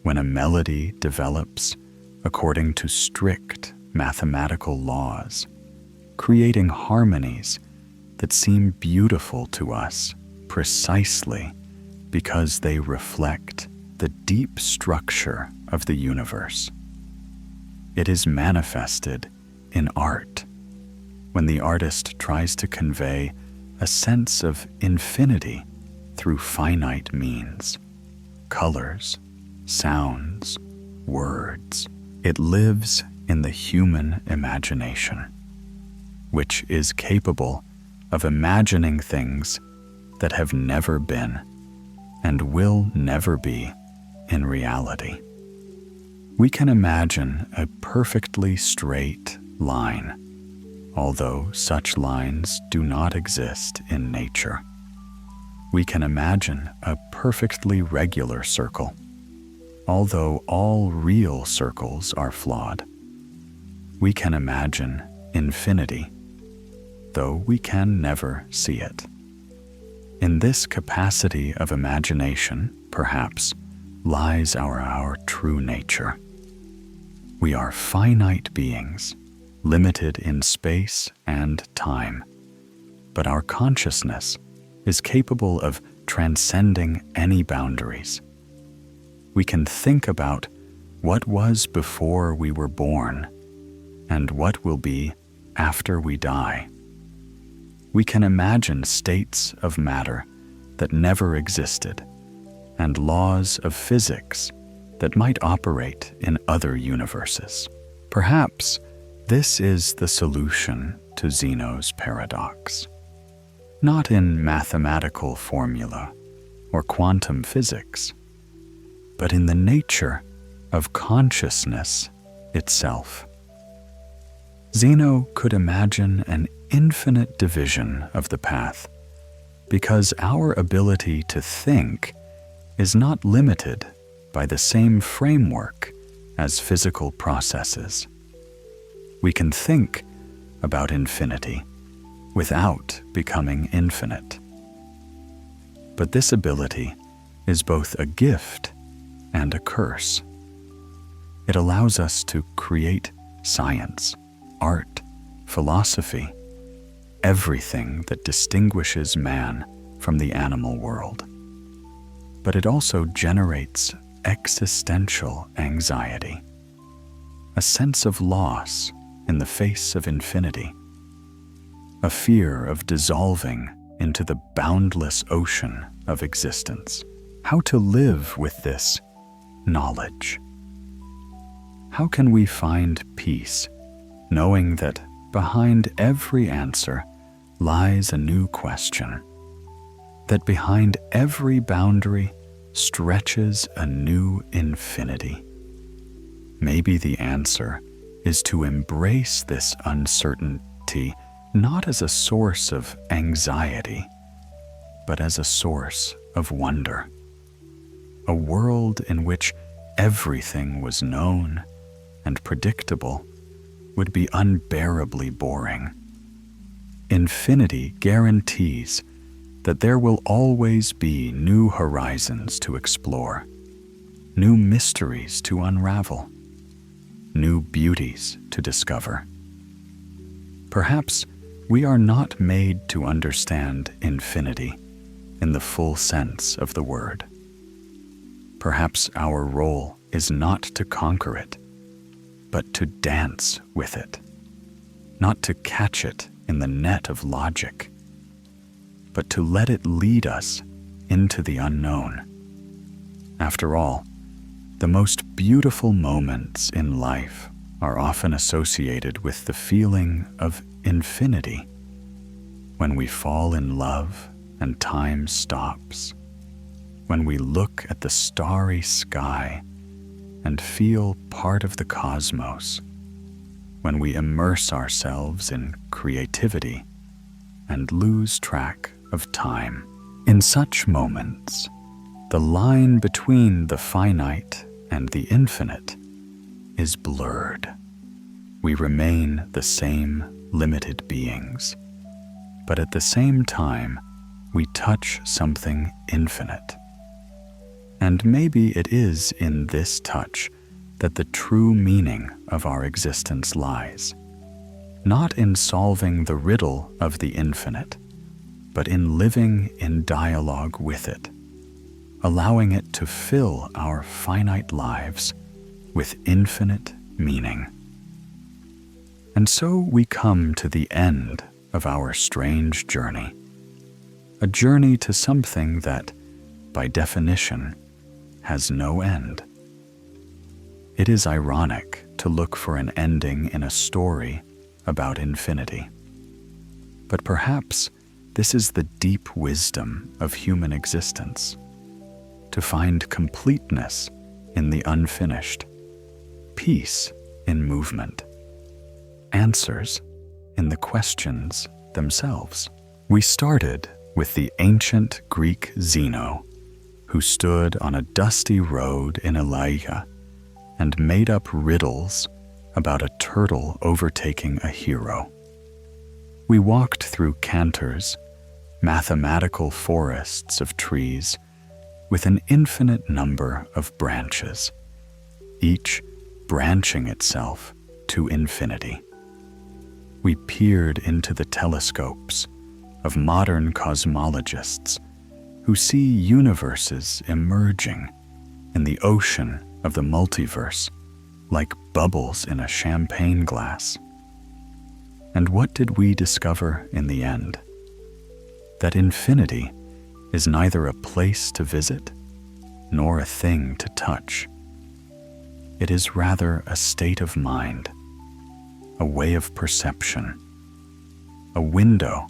when a melody develops according to strict mathematical laws, creating harmonies that seem beautiful to us precisely because they reflect the deep structure of the universe. It is manifested in art, when the artist tries to convey a sense of infinity through finite means: colors, sounds, words. It lives in the human imagination, which is capable of imagining things that have never been and will never be in reality. We can imagine a perfectly straight line, although such lines do not exist in nature. We can imagine a perfectly regular circle, although all real circles are flawed. We can imagine infinity, though we can never see it. In this capacity of imagination, perhaps, lies our true nature. We are finite beings, limited in space and time, but our consciousness is capable of transcending any boundaries. We can think about what was before we were born and what will be after we die. We can imagine states of matter that never existed and laws of physics that might operate in other universes. Perhaps this is the solution to Zeno's paradox. Not in mathematical formula or quantum physics, but in the nature of consciousness itself. Zeno could imagine an infinite division of the path because our ability to think is not limited by the same framework as physical processes. We can think about infinity without becoming infinite. But this ability is both a gift and a curse. It allows us to create science, art, philosophy, everything that distinguishes man from the animal world. But it also generates existential anxiety, a sense of loss in the face of infinity, a fear of dissolving into the boundless ocean of existence. How to live with this knowledge? How can we find peace, knowing that behind every answer lies a new question, that behind every boundary stretches a new infinity? Maybe the answer is to embrace this uncertainty not as a source of anxiety, but as a source of wonder. A world in which everything was known and predictable would be unbearably boring. Infinity guarantees that there will always be new horizons to explore, new mysteries to unravel, new beauties to discover. Perhaps we are not made to understand infinity in the full sense of the word. Perhaps our role is not to conquer it, but to dance with it, not to catch it in the net of logic, but to let it lead us into the unknown. After all, the most beautiful moments in life are often associated with the feeling of infinity, when we fall in love and time stops, when we look at the starry sky and feel part of the cosmos, when we immerse ourselves in creativity and lose track of time. In such moments, the line between the finite and the infinite is blurred. We remain the same limited beings, but at the same time, we touch something infinite. And maybe it is in this touch that the true meaning of our existence lies, not in solving the riddle of the infinite, but in living in dialogue with it, allowing it to fill our finite lives with infinite meaning. And so we come to the end of our strange journey, a journey to something that, by definition, has no end. It is ironic to look for an ending in a story about infinity. But perhaps this is the deep wisdom of human existence, to find completeness in the unfinished, peace in movement, answers in the questions themselves. We started with the ancient Greek Zeno, who stood on a dusty road in Elaia and made up riddles about a turtle overtaking a hero. We walked through Cantor's mathematical forests of trees with an infinite number of branches, each branching itself to infinity. We peered into the telescopes of modern cosmologists who see universes emerging in the ocean of the multiverse like bubbles in a champagne glass. And what did we discover in the end? That infinity is neither a place to visit nor a thing to touch. It is rather a state of mind, a way of perception, a window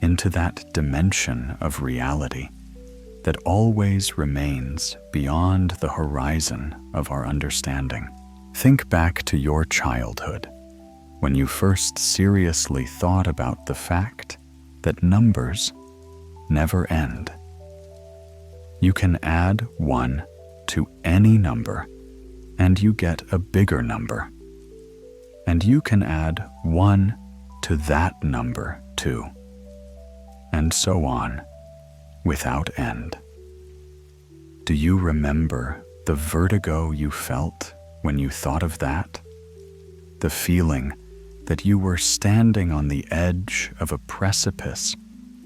into that dimension of reality that always remains beyond the horizon of our understanding. Think back to your childhood, when you first seriously thought about the fact that numbers never end. You can add 1 to any number, and you get a bigger number. And you can add 1 to that number too, and so on, without end. Do you remember the vertigo you felt when you thought of that? The feeling that you were standing on the edge of a precipice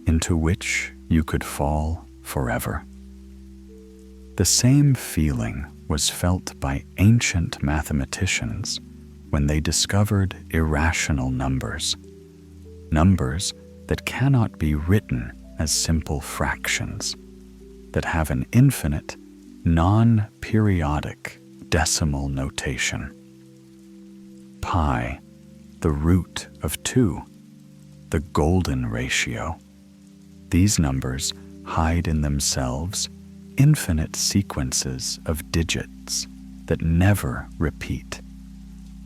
into which you could fall forever. The same feeling was felt by ancient mathematicians when they discovered irrational numbers, numbers that cannot be written as simple fractions, that have an infinite, non-periodic decimal notation. Pi, the root of 2, the golden ratio. These numbers hide in themselves infinite sequences of digits that never repeat,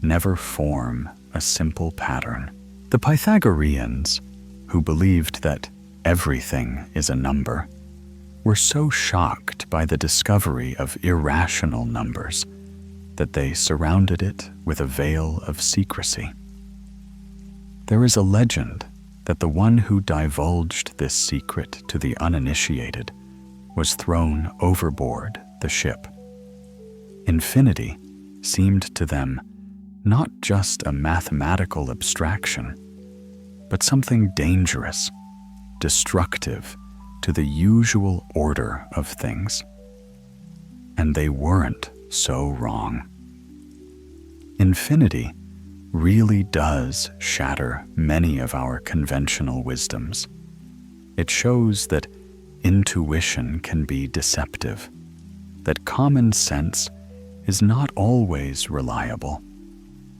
never form a simple pattern. The Pythagoreans, who believed that everything is a number, were so shocked by the discovery of irrational numbers that they surrounded it with a veil of secrecy. There is a legend that the one who divulged this secret to the uninitiated was thrown overboard the ship. Infinity seemed to them not just a mathematical abstraction, but something dangerous, destructive to the usual order of things. And they weren't so wrong. Infinity really does shatter many of our conventional wisdoms. It shows that intuition can be deceptive, that common sense is not always reliable,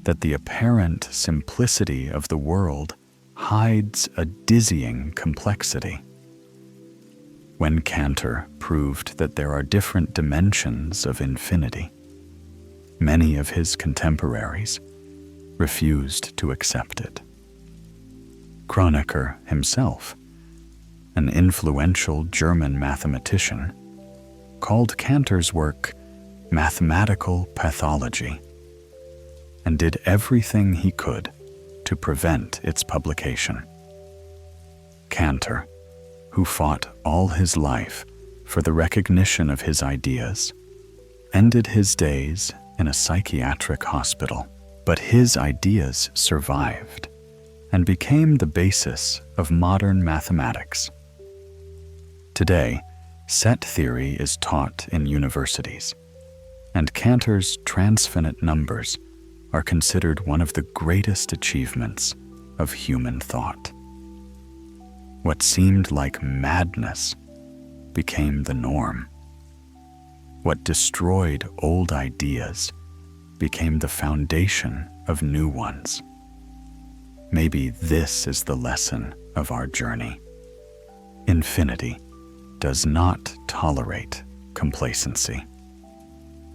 that the apparent simplicity of the world hides a dizzying complexity. When Cantor proved that there are different dimensions of infinity, many of his contemporaries refused to accept it. Kronecker himself, an influential German mathematician, called Cantor's work mathematical pathology and did everything he could to prevent its publication. Cantor, who fought all his life for the recognition of his ideas, ended his days in a psychiatric hospital. But his ideas survived and became the basis of modern mathematics. Today, set theory is taught in universities, and Cantor's transfinite numbers are considered one of the greatest achievements of human thought. What seemed like madness became the norm. What destroyed old ideas became the foundation of new ones. Maybe this is the lesson of our journey. Infinity does not tolerate complacency.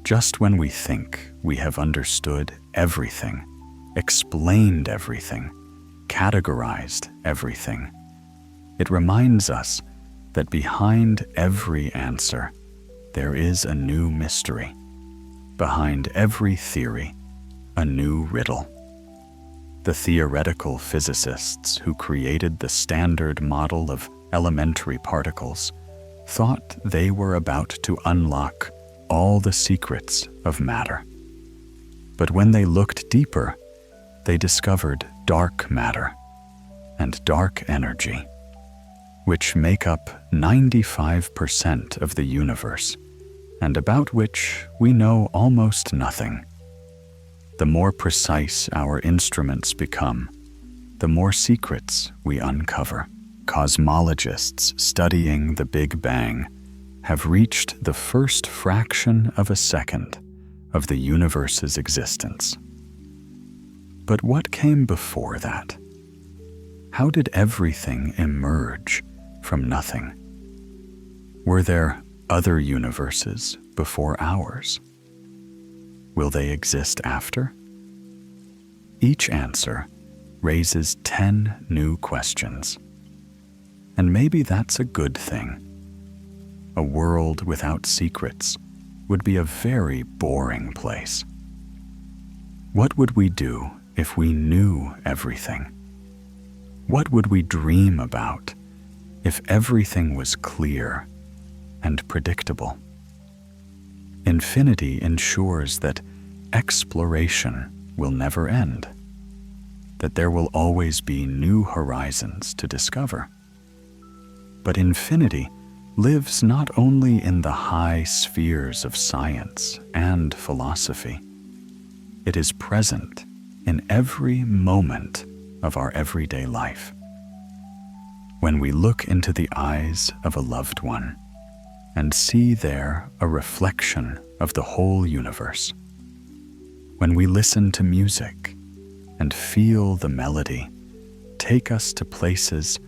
Just when we think we have understood everything, explained everything, categorized everything, it reminds us that behind every answer, there is a new mystery. Behind every theory, a new riddle. The theoretical physicists who created the standard model of elementary particles thought they were about to unlock all the secrets of matter. But when they looked deeper, they discovered dark matter and dark energy, which make up 95% of the universe, and about which we know almost nothing. The more precise our instruments become, the more secrets we uncover. Cosmologists studying the Big Bang have reached the first fraction of a second of the universe's existence. But what came before that? How did everything emerge from nothing? Were there other universes before ours? Will they exist after? Each answer raises 10 new questions. And maybe that's a good thing. A world without secrets would be a very boring place. What would we do if we knew everything? What would we dream about if everything was clear and predictable? Infinity ensures that exploration will never end, that there will always be new horizons to discover. But infinity lives not only in the high spheres of science and philosophy. It is present in every moment of our everyday life. When we look into the eyes of a loved one and see there a reflection of the whole universe, when we listen to music and feel the melody take us to places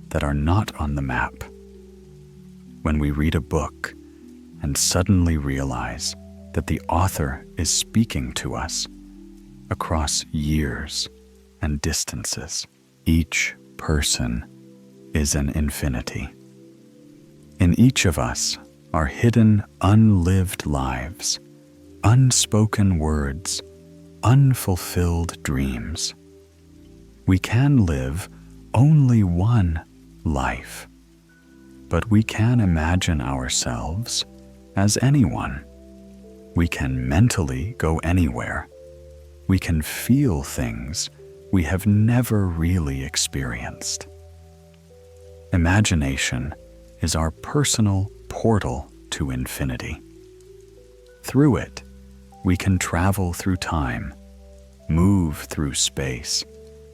that are not on the map, when we read a book and suddenly realize that the author is speaking to us across years and distances, each person is an infinity. In each of us are hidden unlived lives, unspoken words, unfulfilled dreams. We can live only one life, but we can imagine ourselves as anyone. We can mentally go anywhere. We can feel things we have never really experienced. Imagination is our personal portal to infinity. Through it, we can travel through time, move through space,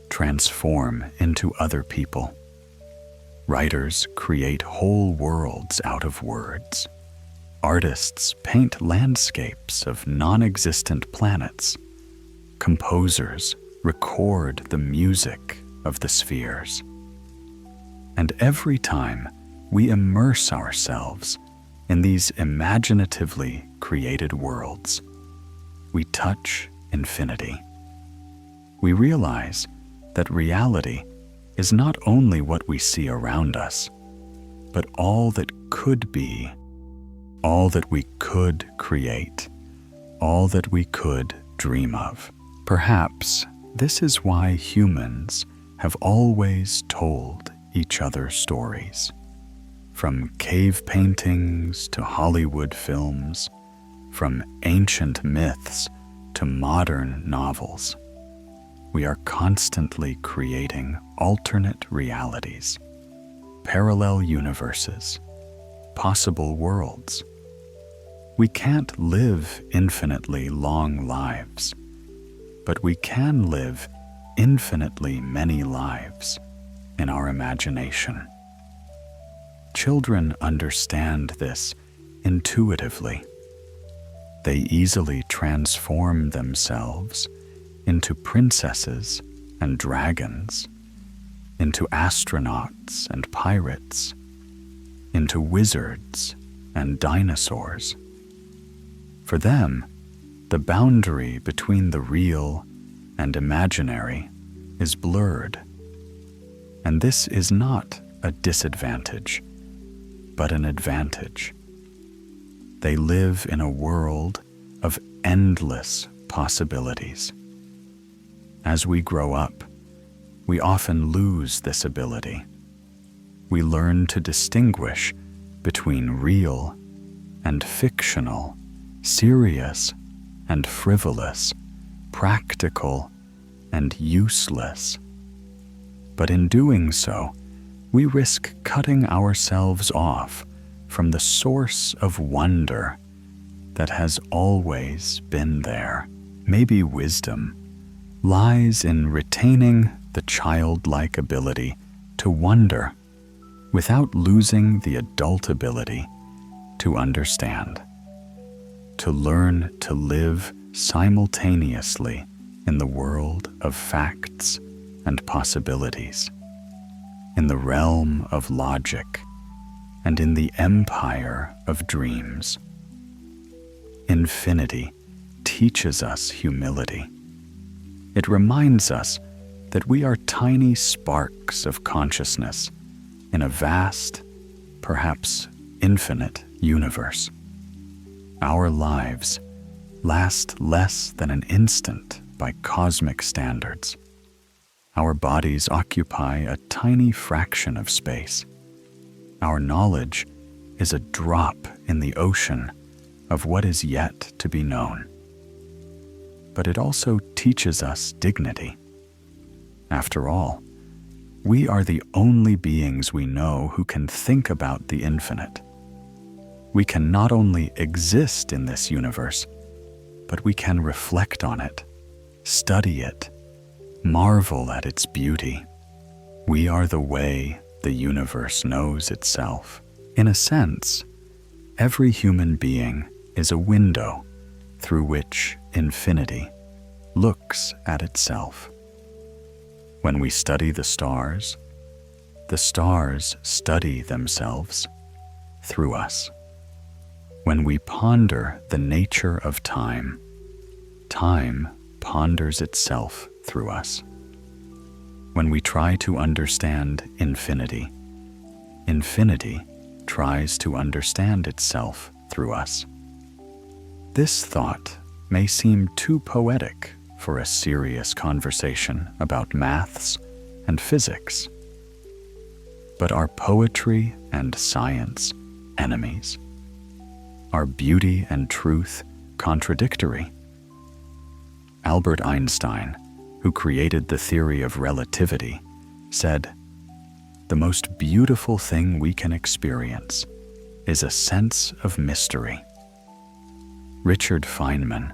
transform into other people. Writers create whole worlds out of words. Artists paint landscapes of non-existent planets. Composers record the music of the spheres. And every time we immerse ourselves in these imaginatively created worlds, we touch infinity. We realize that reality is not only what we see around us, but all that could be, all that we could create, all that we could dream of. Perhaps this is why humans have always told each other stories. From cave paintings to Hollywood films, from ancient myths to modern novels, we are constantly creating alternate realities, parallel universes, possible worlds. We can't live infinitely long lives, but we can live infinitely many lives in our imagination. Children understand this intuitively. They easily transform themselves into princesses and dragons, into astronauts and pirates, into wizards and dinosaurs. For them, the boundary between the real and imaginary is blurred. And this is not a disadvantage, but an advantage. They live in a world of endless possibilities. As we grow up, we often lose this ability. We learn to distinguish between real and fictional, serious and frivolous, practical and useless. But in doing so, we risk cutting ourselves off from the source of wonder that has always been there. Maybe wisdom lies in retaining the childlike ability to wonder without losing the adult ability to understand, to learn to live simultaneously in the world of facts and possibilities, in the realm of logic, and in the empire of dreams. Infinity teaches us humility. It reminds us that we are tiny sparks of consciousness in a vast, perhaps infinite universe. Our lives last less than an instant by cosmic standards. Our bodies occupy a tiny fraction of space. Our knowledge is a drop in the ocean of what is yet to be known. But it also teaches us dignity. After all, we are the only beings we know who can think about the infinite. We can not only exist in this universe, but we can reflect on it, study it, marvel at its beauty. We are the way the universe knows itself. In a sense, every human being is a window through which infinity looks at itself. When we study the stars study themselves through us. When we ponder the nature of time, time ponders itself through us. When we try to understand infinity, infinity tries to understand itself through us. This thought may seem too poetic for a serious conversation about maths and physics. But are poetry and science enemies? Are beauty and truth contradictory? Albert Einstein, who created the theory of relativity, said, "The most beautiful thing we can experience is a sense of mystery." Richard Feynman,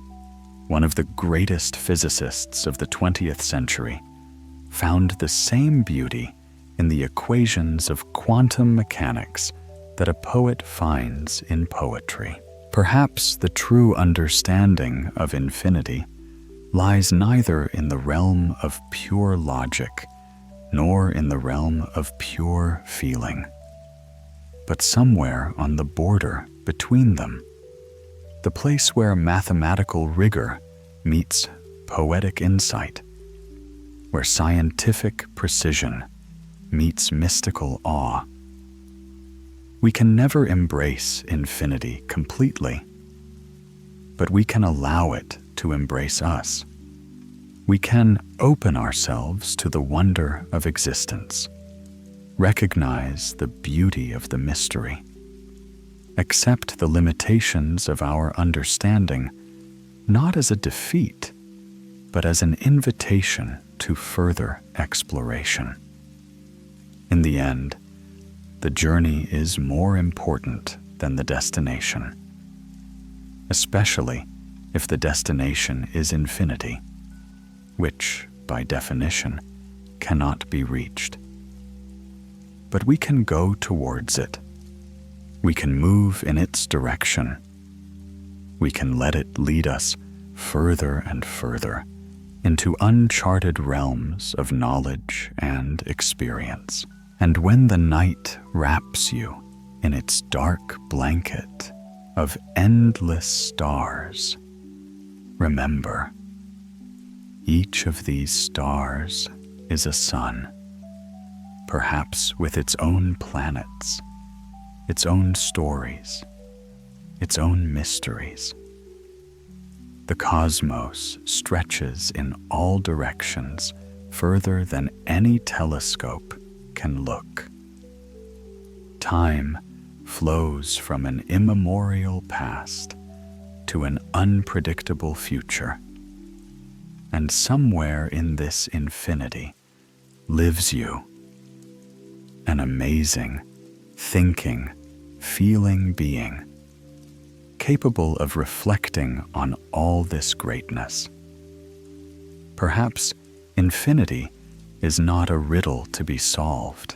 one of the greatest physicists of the 20th century, found the same beauty in the equations of quantum mechanics that a poet finds in poetry. Perhaps the true understanding of infinity lies neither in the realm of pure logic nor in the realm of pure feeling, but somewhere on the border between them, the place where mathematical rigor meets poetic insight, where scientific precision meets mystical awe. We can never embrace infinity completely, but we can allow it to embrace us. We can open ourselves to the wonder of existence, recognize the beauty of the mystery, accept the limitations of our understanding not as a defeat, but as an invitation to further exploration. In the end, the journey is more important than the destination, especially if the destination is infinity, which, by definition, cannot be reached. But we can go towards it We can move in its direction. We can let it lead us further and further into uncharted realms of knowledge and experience. And when the night wraps you in its dark blanket of endless stars, remember, each of these stars is a sun, perhaps with its own planets, its own stories, its own mysteries. The cosmos stretches in all directions further than any telescope can look. Time flows from an immemorial past to an unpredictable future. And somewhere in this infinity lives you, an amazing, thinking, feeling being, capable of reflecting on all this greatness. Perhaps infinity is not a riddle to be solved,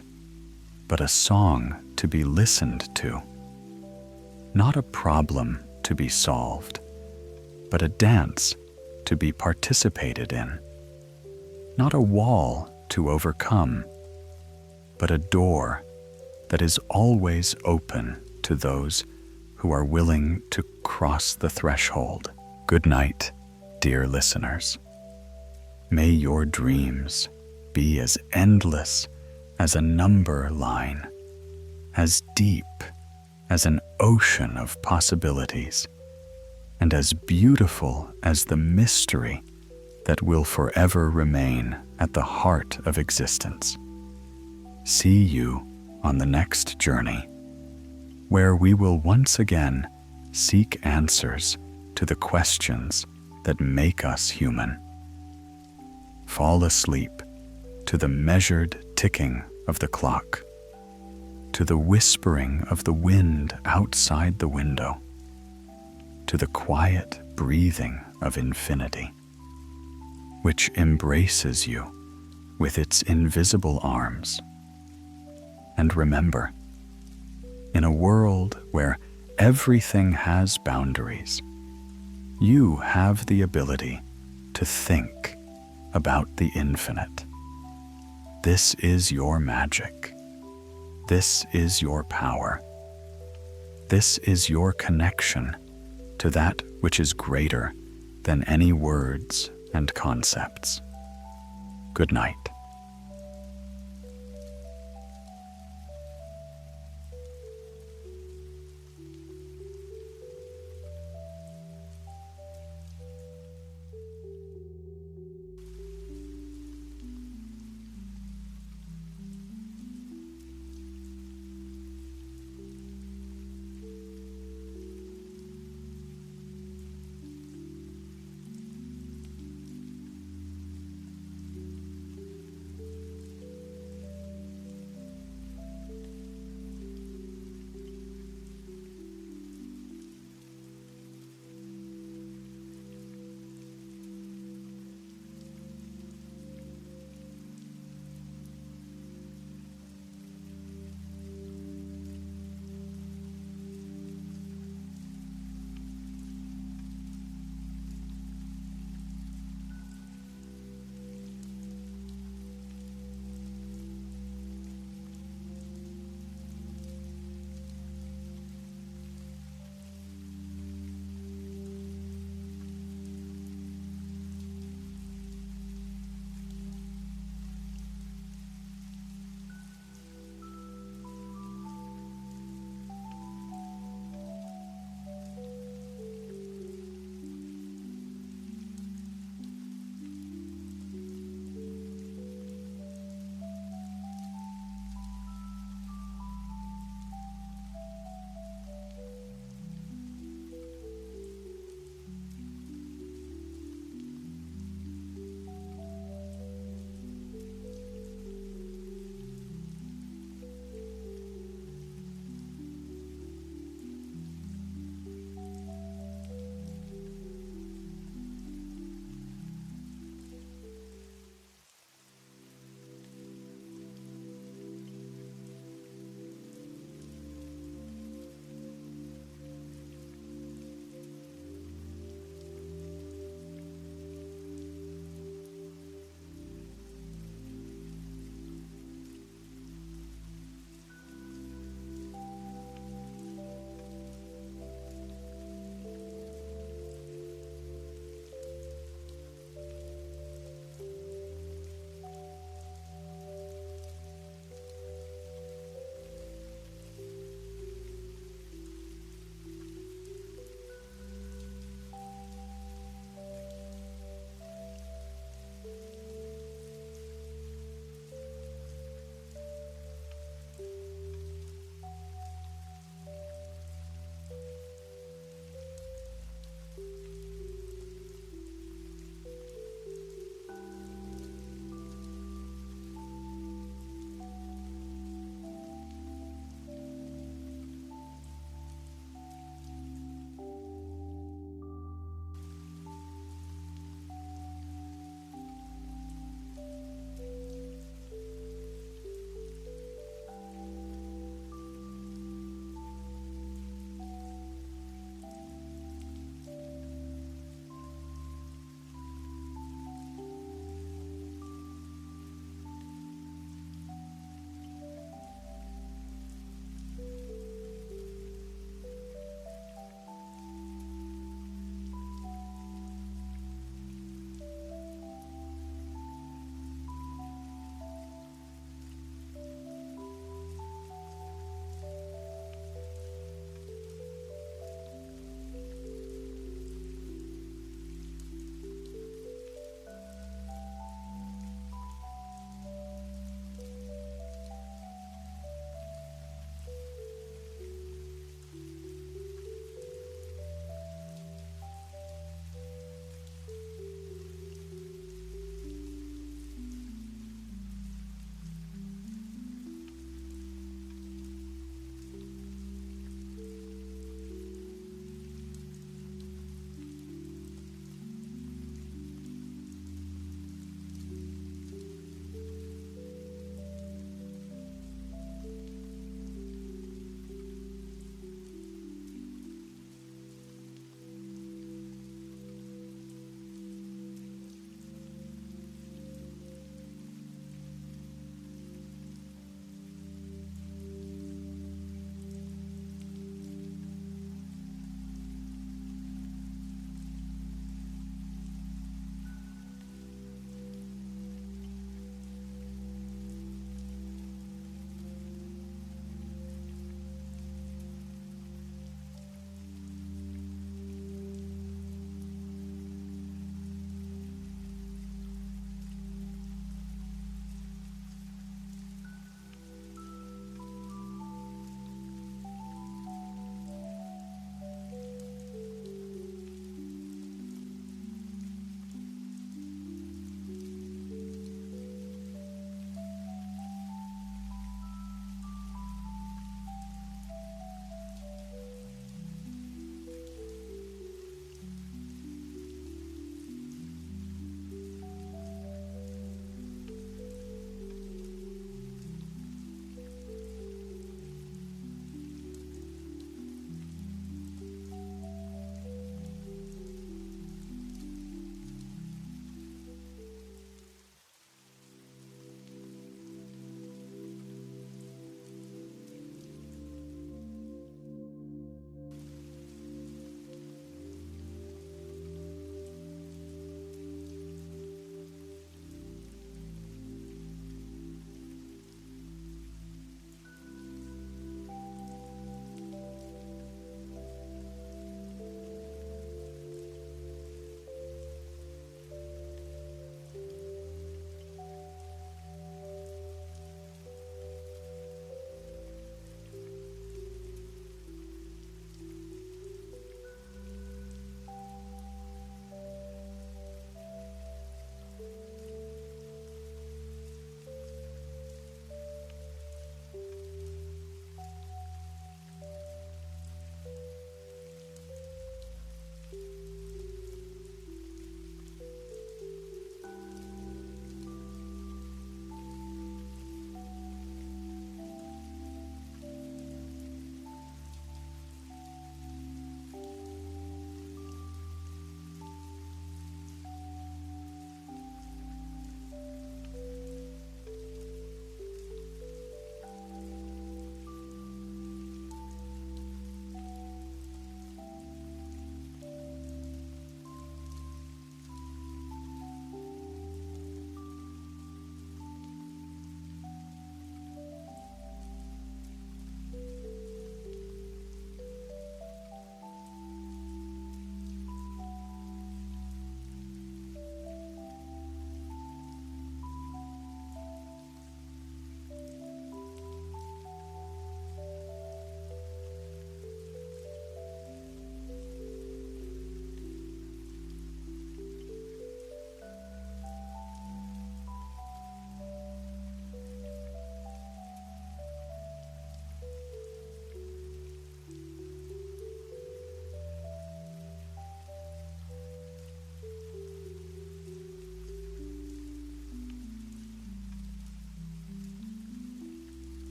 but a song to be listened to. Not a problem to be solved, but a dance to be participated in. Not a wall to overcome, but a door that is always open to those who are willing to cross the threshold. Good night, dear listeners. May your dreams be as endless as a number line, as deep as an ocean of possibilities, and as beautiful as the mystery that will forever remain at the heart of existence. See you on the next journey, where we will once again seek answers to the questions that make us human. Fall asleep to the measured ticking of the clock, to the whispering of the wind outside the window, to the quiet breathing of infinity, which embraces you with its invisible arms. And remember, in a world where everything has boundaries, you have the ability to think about the infinite. This is your magic. This is your power. This is your connection to that which is greater than any words and concepts. Good night.